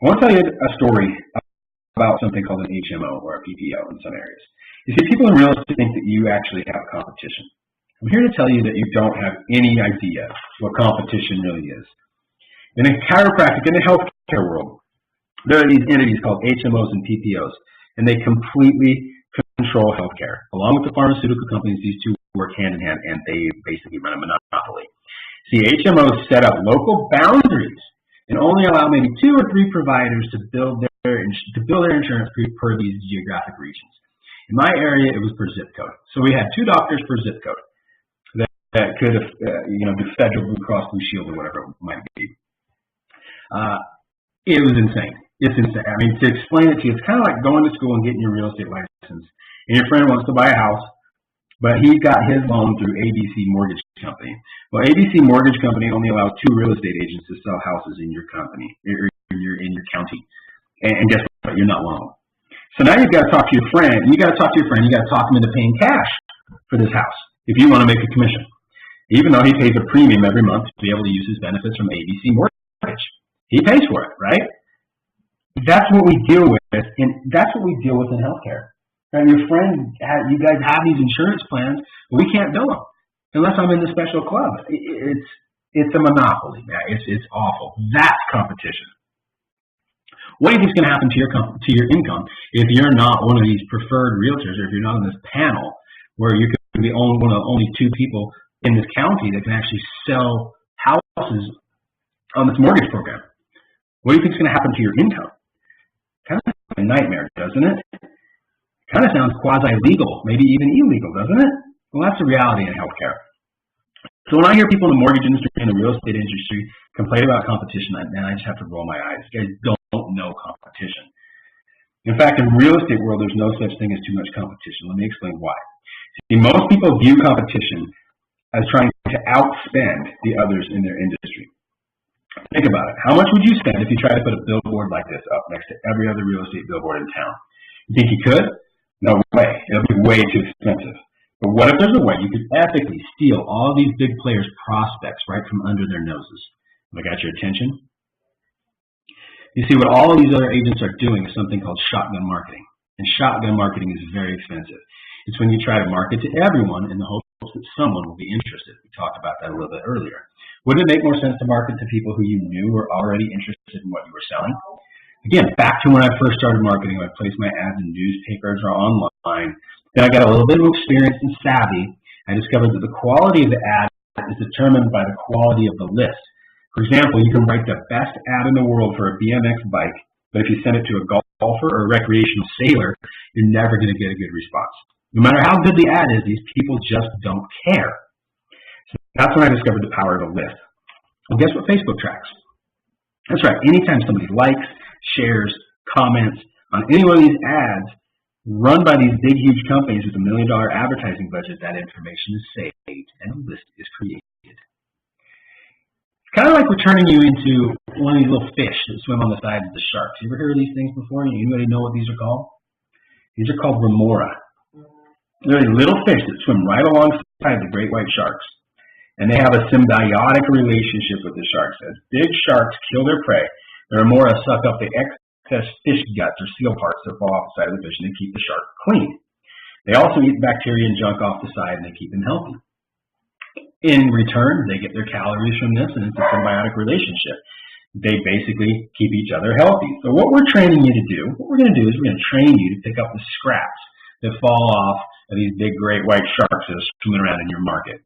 Speaker 1: I want to tell you a story about something called an HMO or a PPO in some areas. You see, people in real estate think that you actually have competition. I'm here to tell you that you don't have any idea what competition really is. In a chiropractic, in the healthcare world, there are these entities called HMOs and PPOs, and they completely control healthcare. Along with the pharmaceutical companies, these two work hand in hand, and they basically run a monopoly. See, HMOs set up local boundaries and only allow maybe 2 or 3 providers to build their insurance per these geographic regions. In my area, it was per zip code. So we had 2 doctors per zip code that could have, be Federal Blue Cross Blue Shield or whatever it might be. It was insane. It's insane. I mean, to explain it to you, it's kind of like going to school and getting your real estate license, and your friend wants to buy a house, but he got his loan through ABC Mortgage Company. Well, ABC Mortgage Company only allows 2 real estate agents to sell houses in your company, or in your county. And guess what? You're not one of them. So now you've got to talk to your friend. You got to talk to your friend. You got to talk him into paying cash for this house if you want to make a commission, even though he pays a premium every month to be able to use his benefits from ABC Mortgage. He pays for it, right? That's what we deal with, and that's what we deal with in healthcare. And your friend, you guys have these insurance plans, but we can't bill them unless I'm in the special club. It's a monopoly, man. It's awful. That's competition. What do you think is going to happen to your income if you're not one of these preferred realtors, or if you're not on this panel where you could be one of only 2 people in this county that can actually sell houses on this mortgage program? What do you think is going to happen to your income? Kind of like a nightmare, doesn't it? Kind of sounds quasi-legal, maybe even illegal, doesn't it? Well, that's the reality in healthcare. So when I hear people in the mortgage industry and the real estate industry complain about competition, man, I just have to roll my eyes. You guys don't know competition. In fact, in the real estate world, there's no such thing as too much competition. Let me explain why. See, most people view competition as trying to outspend the others in their industry. Think about it. How much would you spend if you tried to put a billboard like this up next to every other real estate billboard in town? You think you could? No way. It'll be way too expensive. But what if there's a way you could ethically steal all these big players' prospects right from under their noses? Have I got your attention? You see, what all of these other agents are doing is something called shotgun marketing. And shotgun marketing is very expensive. It's when you try to market to everyone in the hopes that someone will be interested. We talked about that a little bit earlier. Wouldn't it make more sense to market to people who you knew were already interested in what you were selling? Again, back to when I first started marketing, I placed my ads in newspapers or online. Then I got a little bit of experience and savvy. I discovered that the quality of the ad is determined by the quality of the list. For example, you can write the best ad in the world for a BMX bike, but if you send it to a golfer or a recreational sailor, you're never going to get a good response. No matter how good the ad is, these people just don't care. So that's when I discovered the power of a list. Well, guess what Facebook tracks? That's right. Anytime somebody likes, shares, comments on any one of these ads run by these big, huge companies with $1 million advertising budget, that information is saved and a list is created. It's kind of like we're turning you into one of these little fish that swim on the sides of the sharks. You ever heard of these things before? Anybody know what these are called? These are called remora. They're little fish that swim right alongside the great white sharks. And they have a symbiotic relationship with the sharks. As big sharks kill their prey, the remora suck up the excess fish guts or seal parts that fall off the side of the fish, and they keep the shark clean. They also eat bacteria and junk off the side, and they keep them healthy. In return, they get their calories from this, and it's a symbiotic relationship. They basically keep each other healthy. So what we're training you to do, what we're going to do is we're going to train you to pick up the scraps that fall off of these big, great white sharks that are swimming around in your market.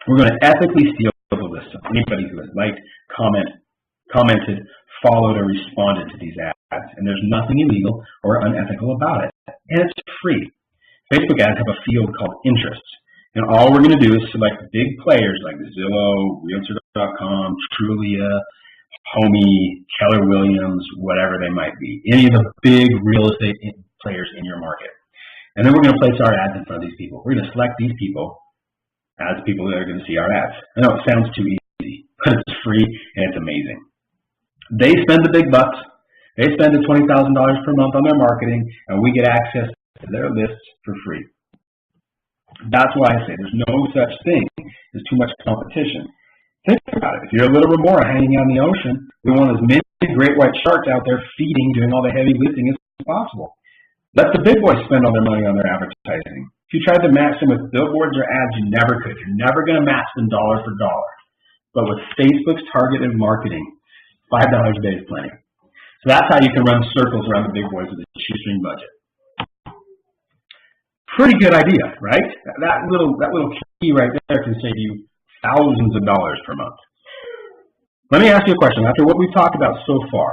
Speaker 1: We're going to ethically steal the list of anybody who has liked, commented, followed, or responded to these ads. And there's nothing illegal or unethical about it. And it's free. Facebook ads have a field called interests. And all we're going to do is select big players like Zillow, Realtor.com, Trulia, Homey, Keller Williams, whatever they might be. Any of the big real estate players in your market. And then we're going to place our ads in front of these people. We're going to select these people as people that are going to see our ads. I know it sounds too easy, but it's free and it's amazing. They spend the big bucks. They spend the $20,000 per month on their marketing, and we get access to their lists for free. That's why I say there's no such thing as too much competition. Think about it. If you're a little remora hanging out in the ocean, we want as many great white sharks out there feeding, doing all the heavy lifting as possible. Let the big boys spend all their money on their advertising. If you tried to match them with billboards or ads, you never could. You're never going to match them dollar for dollar. But with Facebook's targeted marketing, $5 a day is plenty. So that's how you can run circles around the big boys with a shoestring budget. Pretty good idea, right? That little key right there can save you thousands of dollars per month. Let me ask you a question. After what we've talked about so far,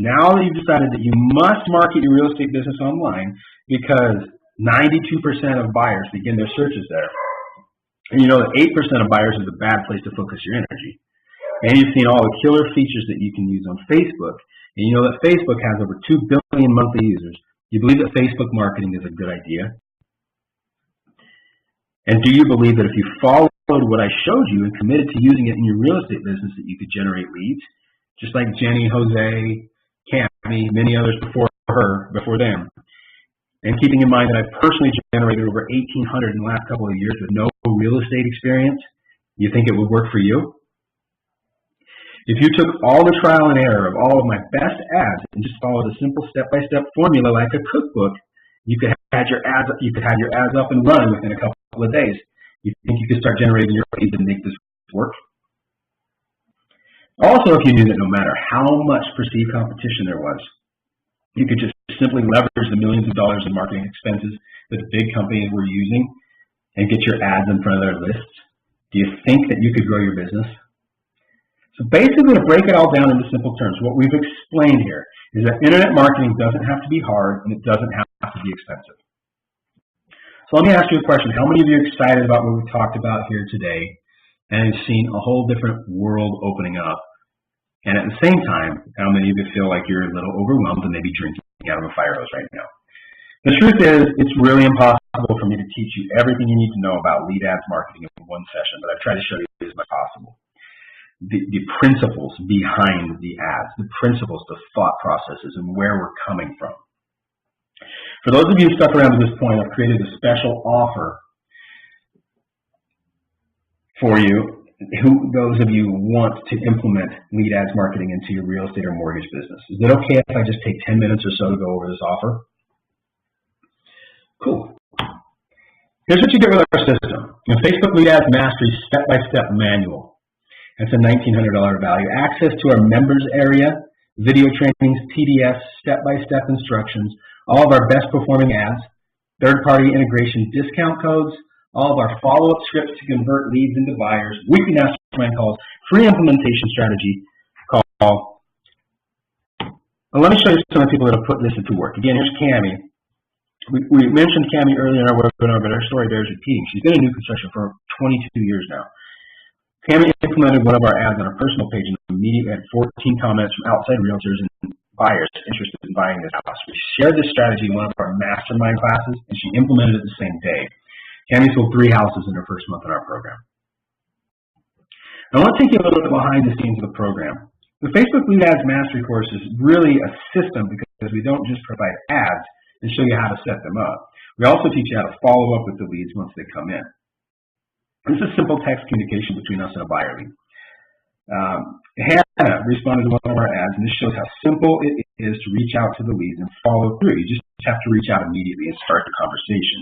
Speaker 1: now that you've decided that you must market your real estate business online because 92% of buyers begin their searches there, and you know that 8% of buyers is a bad place to focus your energy, and you've seen all the killer features that you can use on Facebook, and you know that Facebook has over 2 billion monthly users, you believe that Facebook marketing is a good idea? And do you believe that if you followed what I showed you and committed to using it in your real estate business that you could generate leads, just like Jenny, Jose, Cammy, many others before them? And keeping in mind that I've personally generated over 1,800 in the last couple of years with no real estate experience, you think it would work for you? If you took all the trial and error of all of my best ads and just followed a simple step-by-step formula like a cookbook, you could have your ads up and running within a couple of days. You think you could start generating your leads and make this work? Also, if you knew that no matter how much perceived competition there was, you could just simply leverage the millions of dollars in marketing expenses that the big companies were using and get your ads in front of their lists, do you think that you could grow your business? So basically, to break it all down into simple terms, what we've explained here is that internet marketing doesn't have to be hard and it doesn't have to be expensive. So let me ask you a question. How many of you are excited about what we've talked about here today and have seen a whole different world opening up? And at the same time, how many of you feel like you're a little overwhelmed and maybe drinking out of a fire hose right now? The truth is, it's really impossible for me to teach you everything you need to know about lead ads marketing in one session, but I've tried to show you as much as possible. The principles behind the ads, the principles, the thought processes, and where we're coming from. For those of you who stuck around to this point, I've created a special offer for you, those of you who want to implement lead ads marketing into your real estate or mortgage business. Is it okay if I just take 10 minutes or so to go over this offer? Cool. Here's what you get with our system. A Facebook Lead Ads Mastery step-by-step manual. That's a $1,900 value. Access to our members area, video trainings, PDFs, step-by-step instructions, all of our best performing ads, third-party integration discount codes, all of our follow-up scripts to convert leads into buyers, weekly mastermind calls, free implementation strategy call. Now let me show you some of the people that have put this into work. Again, here's Cammie. We mentioned Cammie earlier in our webinar, but her story bears repeating. She's been in new construction for 22 years now. Cammie implemented one of our ads on her personal page and immediately had 14 comments from outside realtors and buyers interested in buying this house. We shared this strategy in one of our mastermind classes, and she implemented it the same day. Cammie sold 3 houses in her first month in our program. I want to take you a little bit behind the scenes of the program. The Facebook Lead Ads Mastery course is really a system because we don't just provide ads and show you how to set them up. We also teach you how to follow up with the leads once they come in. This is simple text communication between us and a buyer lead. Hannah responded to one of our ads, and this shows how simple it is to reach out to the leads and follow through. You just have to reach out immediately and start the conversation.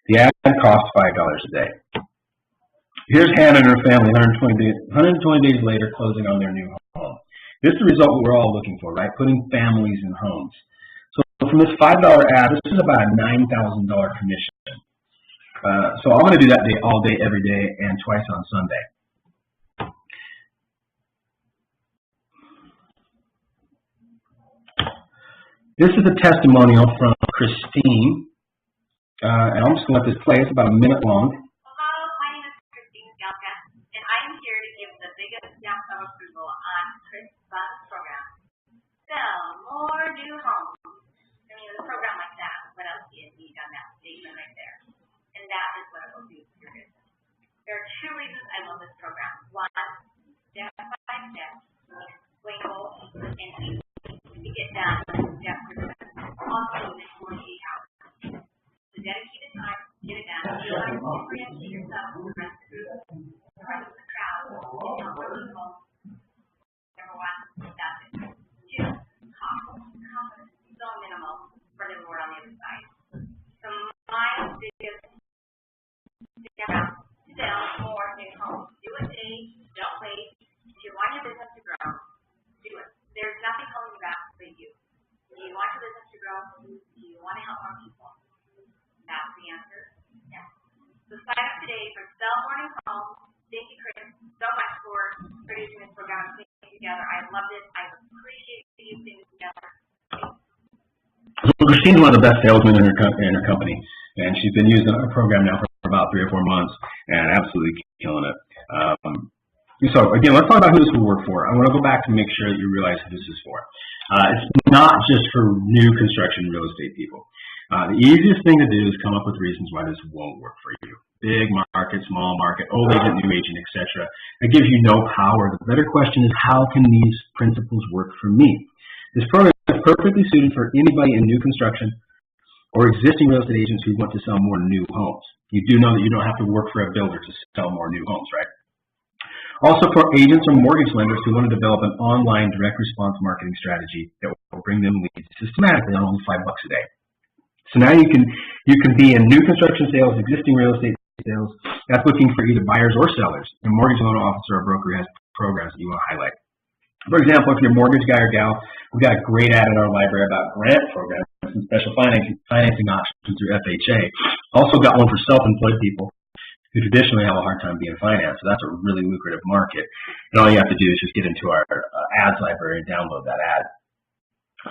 Speaker 1: The ad costs $5 a day. Here's Hannah and her family 120 days later closing on their new home. This is the result we're all looking for, right? Putting families in homes. So from this $5 ad, this is about a $9,000 commission. So I'm going to do that day all day, every day, and twice on Sunday. This is a testimonial from Christine, and I'm just going to let this play. It's about a minute long.
Speaker 2: Hello, my name is Christine Galka, and I am here to give the biggest stamp of approval on Chris Bunn's program. Sell more new homes. I mean, with a program like that, what else do you need on that statement right there? And that is what it will do for your business. There are 2 reasons I love this program. One, step by step, explainable, and easy to get done step by step. Also, within 48 hours. So dedicated time, get it done. You don't have to differentiate yourself from the rest of the group, the rest of the crowd. You know, number 1, that's it. 2, confidence. So minimal for the reward on the other side. So my biggest sell more new homes. Do it today. Don't wait. If you want your business to grow, do it. There's nothing holding you back but you. Do you want your business to grow? Do you want to help more people? That's the answer. Yes. So sign up today for Sell More New Homes. Thank you, Chris, so much for producing this program and putting it together. I loved it. I appreciate you putting it together.
Speaker 1: So Christine's one of the best salesmen in her company, and she's been using our program now for about 3 or 4 months and absolutely killing it. So again, let's talk about who this will work for. I want to go back to make sure that you realize who this is for. It's not just for new construction real estate people. The easiest thing to do is come up with reasons why this won't work for you. Big market, small market, old agent, new agent, etc. It gives you no power. The better question is, how can these principles work for me? This program is perfectly suited for anybody in new construction or existing real estate agents who want to sell more new homes. You do know that you don't have to work for a builder to sell more new homes, right? Also for agents or mortgage lenders who want to develop an online direct response marketing strategy that will bring them leads systematically on only $5 a day. So now you can be in new construction sales, existing real estate sales. That's looking for either buyers or sellers. A mortgage loan officer or broker has programs that you want to highlight. For example, if you're a mortgage guy or gal, we've got a great ad in our library about grant programs and special financing options through FHA. Also got one for self-employed people who traditionally have a hard time being financed. So that's a really lucrative market. And all you have to do is just get into our ads library and download that ad.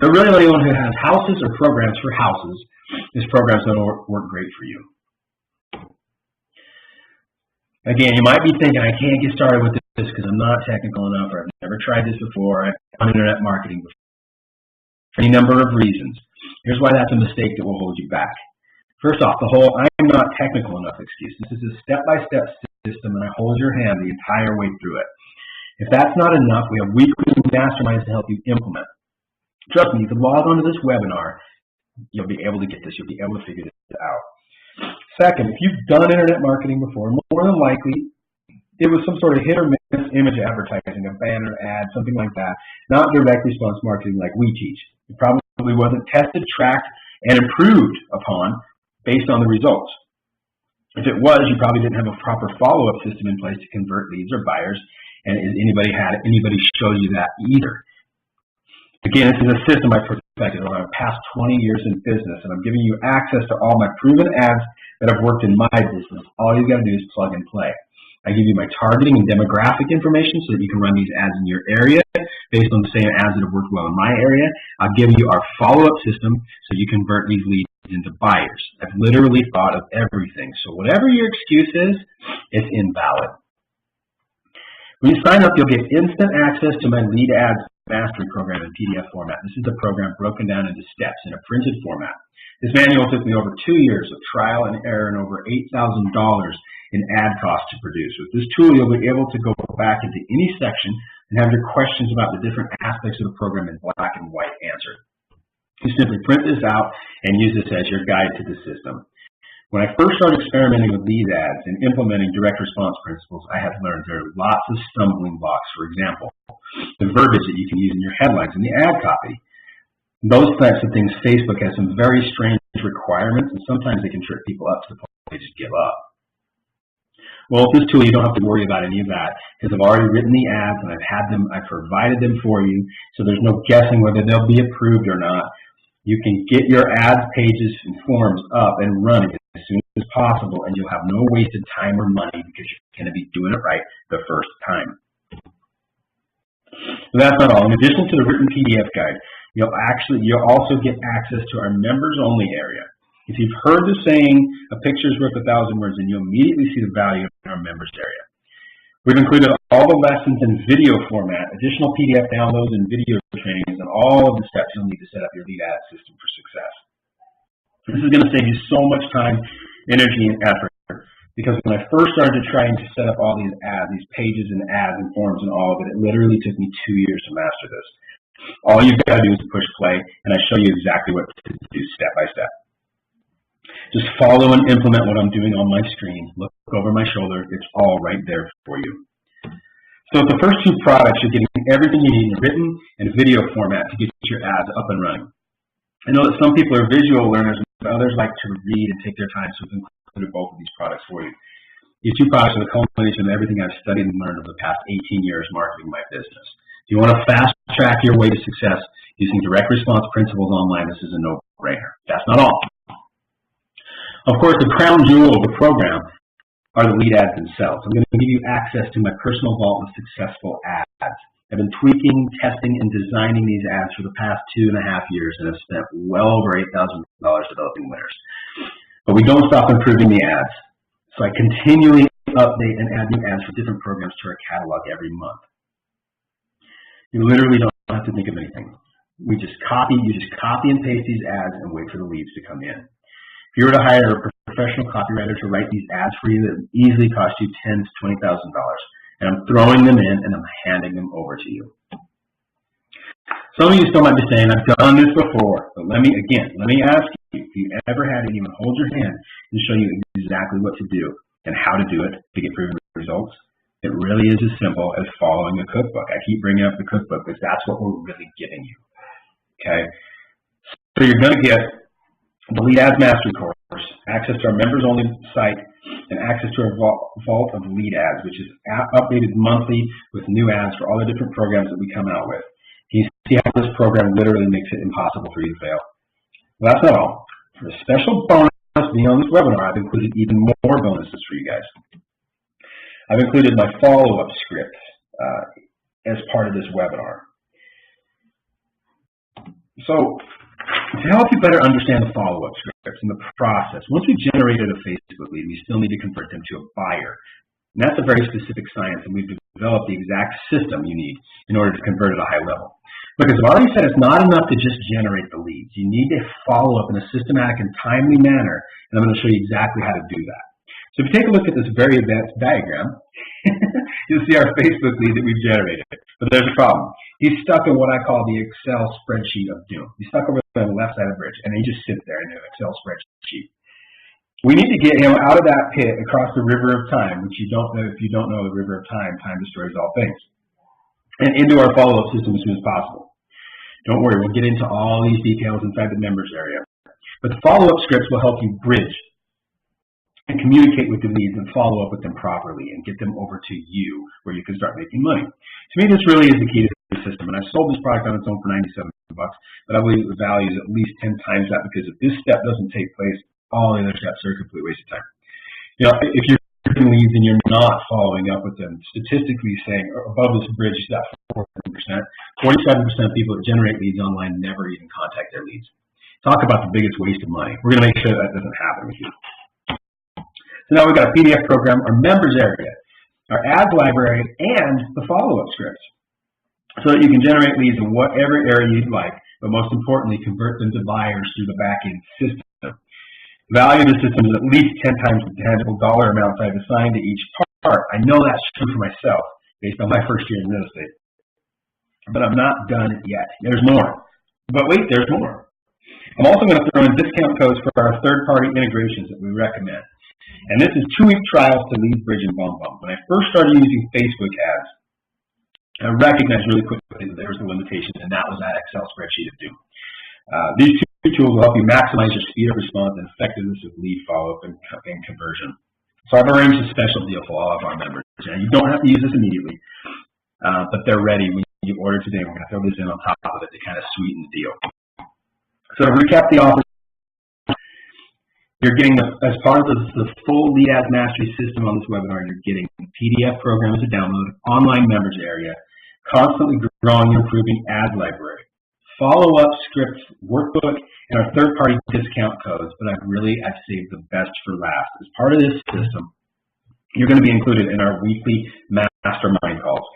Speaker 1: So really anyone who has houses or programs for houses, this program's going to work great for you. Again, you might be thinking, I can't get started with this because I'm not technical enough, or I've never tried this before, I've done internet marketing before. For any number of reasons. Here's why that's a mistake that will hold you back. First off, the whole I'm not technical enough excuse. This is a step-by-step system, and I hold your hand the entire way through it. If that's not enough, we have weekly masterminds to help you implement. Trust me, you can log onto this webinar, you'll be able to get this, you'll be able to figure this out. Second, if you've done internet marketing before, more than likely, it was some sort of hit or miss image advertising, a banner ad, something like that, not direct response marketing like we teach. It probably wasn't tested, tracked, and improved upon based on the results. If it was, you probably didn't have a proper follow-up system in place to convert leads or buyers, and anybody show you that either. Again, this is a system I've perfected over the past 20 years in business, and I'm giving you access to all my proven ads that have worked in my business. All you've got to do is plug and play. I give you my targeting and demographic information so that you can run these ads in your area based on the same ads that have worked well in my area. I'll give you our follow-up system so you convert these leads into buyers. I've literally thought of everything. So whatever your excuse is, it's invalid. When you sign up, you'll get instant access to my lead ads mastery program in PDF format. This is a program broken down into steps in a printed format. This manual took me over 2 years of trial and error and over $8,000 in ad costs to produce. With this tool, you'll be able to go back into any section and have your questions about the different aspects of the program in black and white answered. You simply print this out and use this as your guide to the system. When I first started experimenting with these ads and implementing direct response principles, I have learned there are lots of stumbling blocks. For example, the verbiage that you can use in your headlines and the ad copy. Those types of things, Facebook has some very strange requirements, and sometimes they can trip people up to the point where they just give up. Well, with this tool, you don't have to worry about any of that because I've already written the ads and I've provided them for you, so there's no guessing whether they'll be approved or not. You can get your ads, pages, and forms up and running as soon as possible, and you'll have no wasted time or money because you're going to be doing it right the first time. So that's not all. In addition to the written PDF guide, you'll also get access to our members only area. If you've heard the saying, a picture's worth 1,000 words, then you'll immediately see the value in our members area. We've included all the lessons in video format, additional PDF downloads and video trainings, and all of the steps you'll need to set up your lead ad system for success. This is going to save you so much time, energy, and effort. Because when I first started trying to set up all these ads, these pages and ads and forms and all of it, it literally took me 2 years to master this. All you've got to do is push play, and I show you exactly what to do step by step. Just follow and implement what I'm doing on my screen. Look over my shoulder. It's all right there for you. So with the first two products, you're getting everything you need in written and video format to get your ads up and running. I know that some people are visual learners, but others like to read and take their time, so we've included both of these products for you. These two products are the culmination of everything I've studied and learned over the past 18 years marketing my business. If you want to fast track your way to success using direct response principles online, this is a no-brainer. That's not all. Of course, the crown jewel of the program are the lead ads themselves. I'm going to give you access to my personal vault of successful ads. I've been tweaking, testing, and designing these ads for the past 2.5 years and have spent well over $8,000 developing winners. But we don't stop improving the ads. So I continually update and add new ads for different programs to our catalog every month. You literally don't have to think of anything. You just copy and paste these ads and wait for the leads to come in. If you were to hire a professional copywriter to write these ads for you, it would easily cost you $10,000 to $20,000. And I'm throwing them in and I'm handing them over to you. Some of you still might be saying, I've done this before, but let me ask you, if you ever had anyone hold your hand and show you exactly what to do and how to do it to get proven results, it really is as simple as following a cookbook. I keep bringing up the cookbook because that's what we're really giving you. Okay? So you're going to get the Lead Ads Mastery course, access to our members-only site, and access to our vault of lead ads, which is updated monthly with new ads for all the different programs that we come out with. Can you see how this program literally makes it impossible for you to fail? Well, that's not all. For a special bonus being on this webinar, I've included even more bonuses for you guys. I've included my follow-up script as part of this webinar. So, to help you better understand the follow-up scripts and the process, once we've generated a Facebook lead, we still need to convert them to a buyer. And that's a very specific science, and we've developed the exact system you need in order to convert at a high level. Because I've already said it's not enough to just generate the leads. You need to follow up in a systematic and timely manner, and I'm going to show you exactly how to do that. So if you take a look at this very advanced diagram, you'll see our Facebook lead that we've generated. But there's a problem. He's stuck in what I call the Excel spreadsheet of doom. He's stuck over on the left side of the bridge, and he just sits there in an Excel spreadsheet. We need to get him out of that pit across the river of time, which you don't know. If you don't know the river of time, time destroys all things, and into our follow-up system as soon as possible. Don't worry, we'll get into all these details inside the members area. But the follow-up scripts will help you bridge and communicate with the leads and follow up with them properly and get them over to you where you can start making money. To me, this really is the key to the system. And I sold this product on its own for $97, but I believe the value is at least 10 times that, because if this step doesn't take place, all the other steps are a complete waste of time. You know, if you're getting leads and you're not following up with them, statistically saying above this bridge is that 47%. 47% of people that generate leads online never even contact their leads. Talk about the biggest waste of money. We're going to make sure that doesn't happen with you. So now we've got a PDF program, our members area, our ads library, and the follow-up scripts, so that you can generate leads in whatever area you'd like, but most importantly, convert them to buyers through the back-end system. The value of the system is at least 10 times the tangible dollar amounts I've assigned to each part. I know that's true for myself based on my first year in real estate. But I'm not done yet. There's more. But wait, there's more. I'm also going to throw in discount codes for our third-party integrations that we recommend. And this is 2-week trials to Leadsbridge and BumbBump. When I first started using Facebook ads, I recognized really quickly that there was a limitation, and that was that Excel spreadsheet of doom. These two tools will help you maximize your speed of response and effectiveness of lead follow-up and conversion. So I've arranged a special deal for all of our members. And you don't have to use this immediately, but they're ready when you order today. We're going to throw this in on top of it to kind of sweeten the deal. So to recap the offer, you're getting, as part of the full Lead Ads Mastery system on this webinar, you're getting the PDF program as a download, online members area, constantly growing and improving ads library, follow-up scripts workbook, and our third-party discount codes. But I've saved the best for last. As part of this system, you're going to be included in our weekly Mastermind Calls.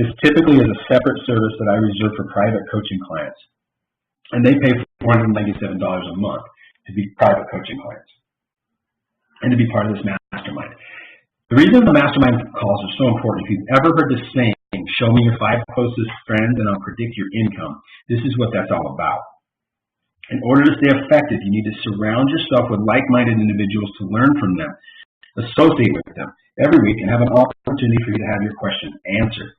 Speaker 1: This typically is a separate service that I reserve for private coaching clients, and they pay $497 a month to be private coaching clients and to be part of this mastermind. The reason the mastermind calls are so important, if you've ever heard this saying, show me your 5 closest friends and I'll predict your income, this is what that's all about. In order to stay effective, you need to surround yourself with like-minded individuals to learn from them, associate with them every week, and have an opportunity for you to have your questions answered.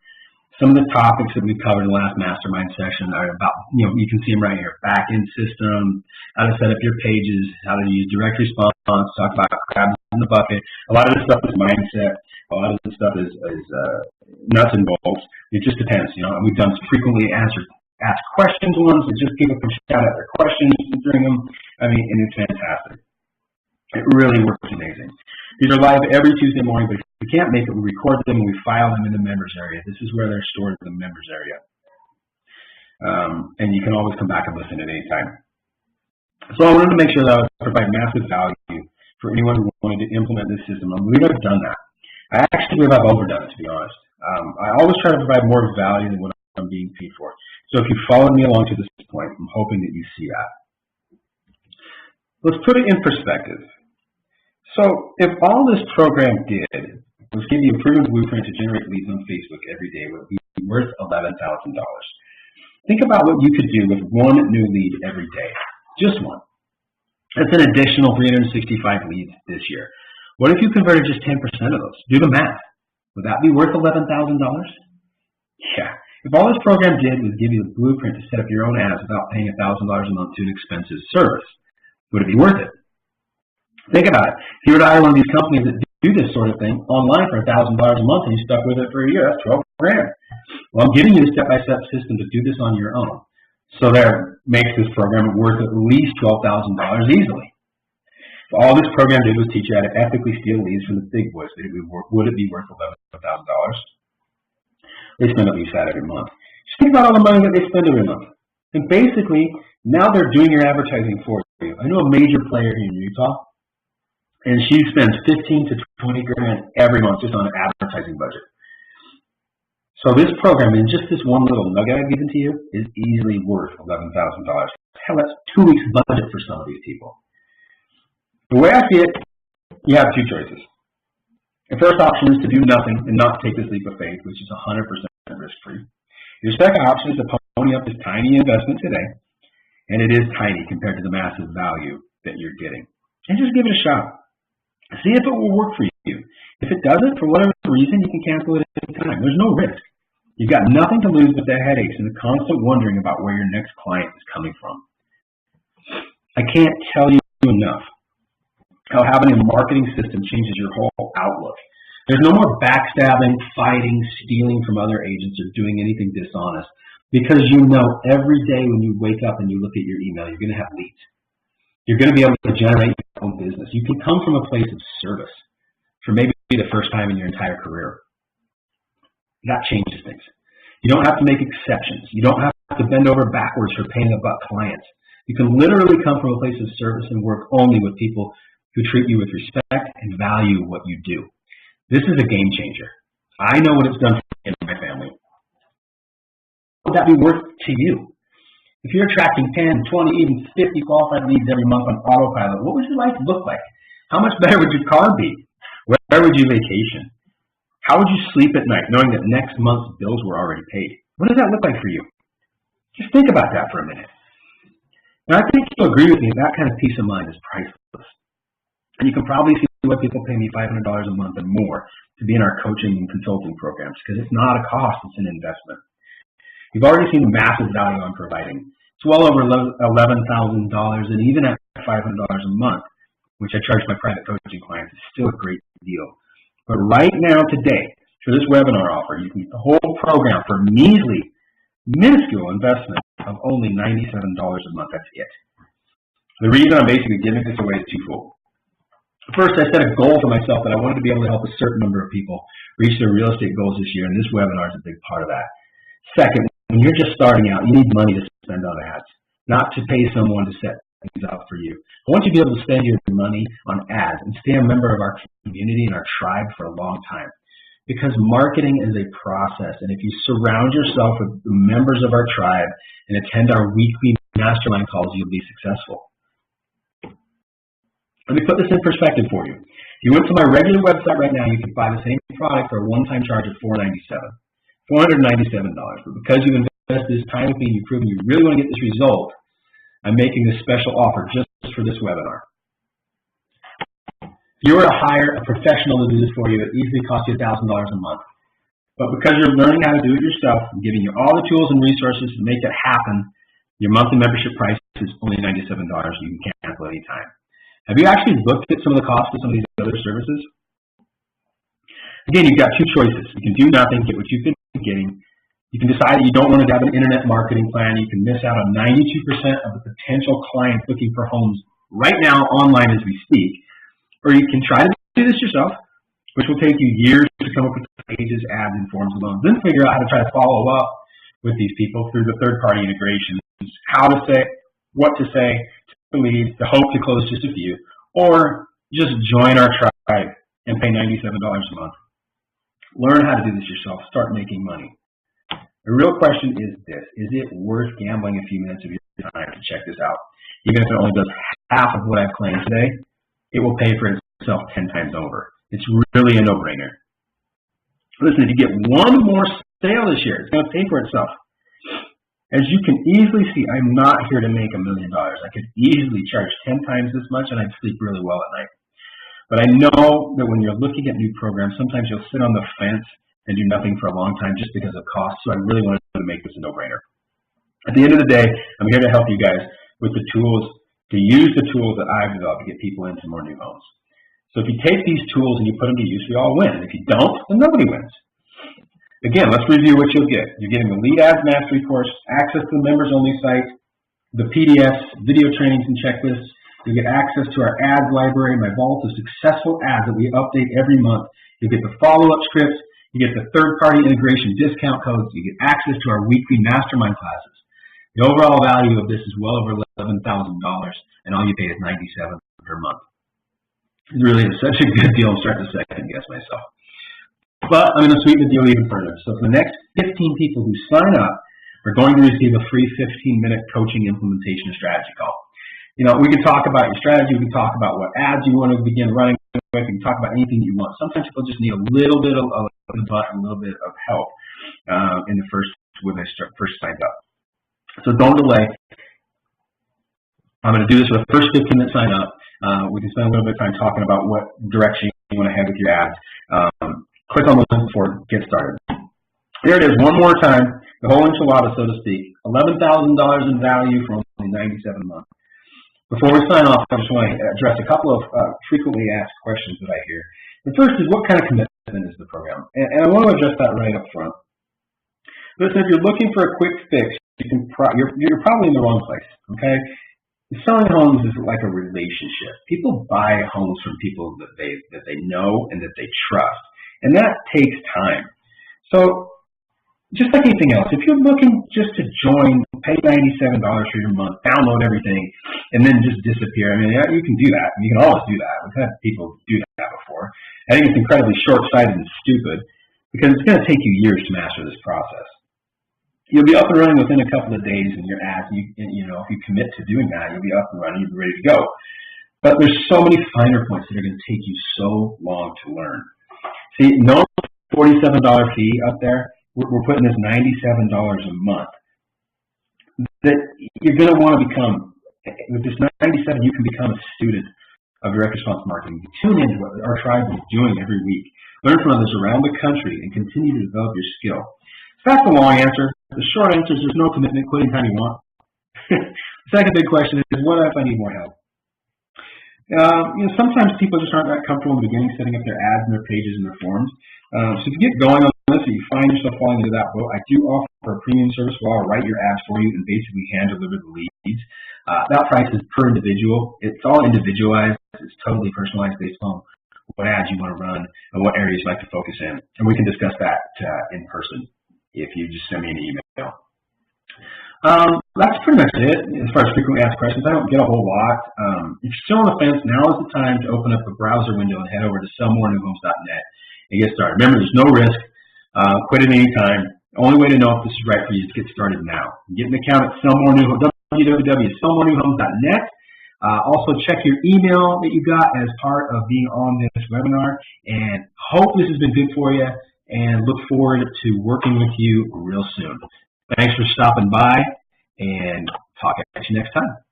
Speaker 1: Some of the topics that we've covered in the last mastermind session are about, you can see them right here, back-end system, how to set up your pages, how to use direct response, talk about crabs in the bucket. A lot of this stuff is mindset. A lot of this stuff is nuts and bolts. It just depends, and we've done frequently asked questions ones that just people can shout out their questions during them. And it's fantastic. It really works amazing. These are live every Tuesday morning, but if we can't make it, we record them and we file them in the members area. This is where they're stored in the members area. And you can always come back and listen at any time. So I wanted to make sure that I would provide massive value for anyone who wanted to implement this system. I believe I've done that. I actually believe I've overdone it, to be honest. I always try to provide more value than what I'm being paid for. So if you followed me along to this point, I'm hoping that you see that. Let's put it in perspective. So if all this program did was give you a proven blueprint to generate leads on Facebook every day, it would be worth $11,000. Think about what you could do with one new lead every day. Just one. That's an additional 365 leads this year. What if you converted just 10% of those? Do the math. Would that be worth $11,000? Yeah. If all this program did was give you the blueprint to set up your own ads without paying $1,000 a month to an expensive service, would it be worth it? Think about it. If you were to hire one of these companies that do this sort of thing online for $1,000 a month and you stuck with it for a year. That's 12 grand. Well, I'm giving you a step-by-step system to do this on your own. So that makes this program worth at least $12,000 easily. So all this program did was teach you how to ethically steal leads from the big boys. Would it be worth $11,000? They spend at least that every month. Just think about all the money that they spend every month. And basically, now they're doing your advertising for you. I know a major player here in Utah, and she spends 15 to 20 grand every month just on an advertising budget. So this program, and just this one little nugget I've given to you, is easily worth $11,000. Hell, that's 2 weeks' budget for some of these people. The way I see it, you have two choices. The first option is to do nothing and not take this leap of faith, which is 100% risk-free. Your second option is to pony up this tiny investment today, and it is tiny compared to the massive value that you're getting. And just give it a shot. See if it will work for you. If it doesn't, for whatever reason, you can cancel it at any time. There's no risk. You've got nothing to lose but the headaches and the constant wondering about where your next client is coming from. I can't tell you enough how having a marketing system changes your whole outlook. There's no more backstabbing, fighting, stealing from other agents, or doing anything dishonest, because you know every day when you wake up and you look at your email, you're going to have leads. You're going to be able to generate your own business. You can come from a place of service for maybe the first time in your entire career. That changes things. You don't have to make exceptions. You don't have to bend over backwards for paying a buck clients. You can literally come from a place of service and work only with people who treat you with respect and value what you do. This is a game changer. I know what it's done for me and my family. What would that be worth to you? If you're attracting 10, 20, even 50 qualified leads every month on autopilot, what would your life look like? How much better would your car be? Where would you vacation? How would you sleep at night knowing that next month's bills were already paid? What does that look like for you? Just think about that for a minute. Now, I think you'll agree with me that kind of peace of mind is priceless. And you can probably see why people pay me $500 a month and more to be in our coaching and consulting programs, because it's not a cost, it's an investment. You've already seen massive value I'm providing. It's well over $11,000, and even at $500 a month, which I charge my private coaching clients, is still a great deal. But right now, today, for this webinar offer, you can get the whole program for a measly, minuscule investment of only $97 a month. That's it. The reason I'm basically giving this away is twofold. First, I set a goal for myself that I wanted to be able to help a certain number of people reach their real estate goals this year, and this webinar is a big part of that. Second, when you're just starting out, you need money to spend on ads, not to pay someone to set things up for you. I want you to be able to spend your money on ads and stay a member of our community and our tribe for a long time. Because marketing is a process, and if you surround yourself with the members of our tribe and attend our weekly mastermind calls, you'll be successful. Let me put this in perspective for you. If you went to my regular website right now, you can buy the same product for a one-time charge of $497. But because you've invested this time with me and you've proven you really want to get this result, I'm making this special offer just for this webinar. If you were to hire a professional to do this for you, it easily costs you $1,000 a month. But because you're learning how to do it yourself, I'm giving you all the tools and resources to make it happen, your monthly membership price is only $97. You can cancel anytime. Have you actually looked at some of the costs of some of these other services? Again, you've got two choices. You can do nothing, get what you've been getting. You can decide that you don't want to have an internet marketing plan. You can miss out on 92% of the potential clients looking for homes right now online as we speak. Or you can try to do this yourself, which will take you years to come up with pages, ads, and forms alone. Then figure out how to try to follow up with these people through the third-party integrations, how to say, what to say, leads, to hope to close just a few, or just join our tribe and pay $97 a month. Learn how to do this yourself. Start making money. The real question is this: is it worth gambling a few minutes of your time to check this out? Even if it only does half of what I've claimed today, it will pay for itself 10 times over. It's really a no-brainer. Listen, if you get one more sale this year, it's going to pay for itself. As you can easily see, I'm not here to make $1 million. I could easily charge 10 times this much and I'd sleep really well at night. But I know that when you're looking at new programs, sometimes you'll sit on the fence and do nothing for a long time just because of cost. So I really wanted to make this a no-brainer. At the end of the day, I'm here to help you guys with the tools, to use the tools that I've developed to get people into more new homes. So if you take these tools and you put them to use, we all win. If you don't, then nobody wins. Again, let's review what you'll get. You're getting the Lead Ads Mastery course, access to the members-only site, the PDFs, video trainings and checklists. You'll get access to our ads library, my vault of successful ads that we update every month. You'll get the follow-up scripts. You get the third-party integration discount codes. You get access to our weekly mastermind classes. The overall value of this is well over $11,000, and all you pay is $97 per month. It really is such a good deal. I'm starting to second guess myself. But I'm going to sweeten the deal even further. So for the next 15 people who sign up, are going to receive a free 15-minute coaching implementation strategy call. You know, we can talk about your strategy. We can talk about what ads you want to begin running with. We can talk about anything you want. Sometimes people just need a little bit of a little bit of help in the when they first signed up. So don't delay. I'm going to do this with the first 15-minute sign up. We can spend a little bit of time talking about what direction you want to head with your ads. Click on the link before it gets started. Here it is, one more time, the whole enchilada, so to speak. $11,000 in value for only $97 a month. Before we sign off, I just want to address a couple of frequently asked questions that I hear. The first is, what kind of commitment is the program? And I want to address that right up front. Listen, if you're looking for a quick fix, you're probably in the wrong place, okay? Selling homes is like a relationship. People buy homes from people that they know and that they trust, and that takes time. So, just like anything else, if you're looking just to join, pay $97 for your month, download everything, and then just disappear, I mean, yeah, you can do that. You can always do that. We've had people do that before. I think it's incredibly short-sighted and stupid because it's going to take you years to master this process. You'll be up and running within a couple of days in your ads. You know, if you commit to doing that, you'll be up and running, you'll be ready to go. But there's so many finer points that are going to take you so long to learn. See, no $47 fee up there. We're putting this $97 a month. That you're going to want to become, with this $97, you can become a student of direct response marketing. You tune into what our tribe is doing every week. Learn from others around the country and continue to develop your skill. So that's the long answer. The short answer is there's no commitment. Quit anytime you want. The second big question is, what if I need more help? Sometimes people just aren't that comfortable in the beginning setting up their ads and their pages and their forms. So if you get going on this and you find yourself falling into that boat, I do offer a premium service where I'll write your ads for you and basically hand deliver the leads. That price is per individual. It's all individualized. It's totally personalized based on what ads you want to run and what areas you like to focus in. And we can discuss that in person if you just send me an email. That's pretty much it as far as frequently asked questions. I don't get a whole lot. If you're still on the fence, now is the time to open up a browser window and head over to sellmorenewhomes.net and get started. Remember, there's no risk. Quit at any time. The only way to know if this is right for you is to get started now. Get an account at www.sellmorenewhomes.net. Also, check your email that you got as part of being on this webinar. And hope this has been good for you. And look forward to working with you real soon. Thanks for stopping by, and talk at you next time.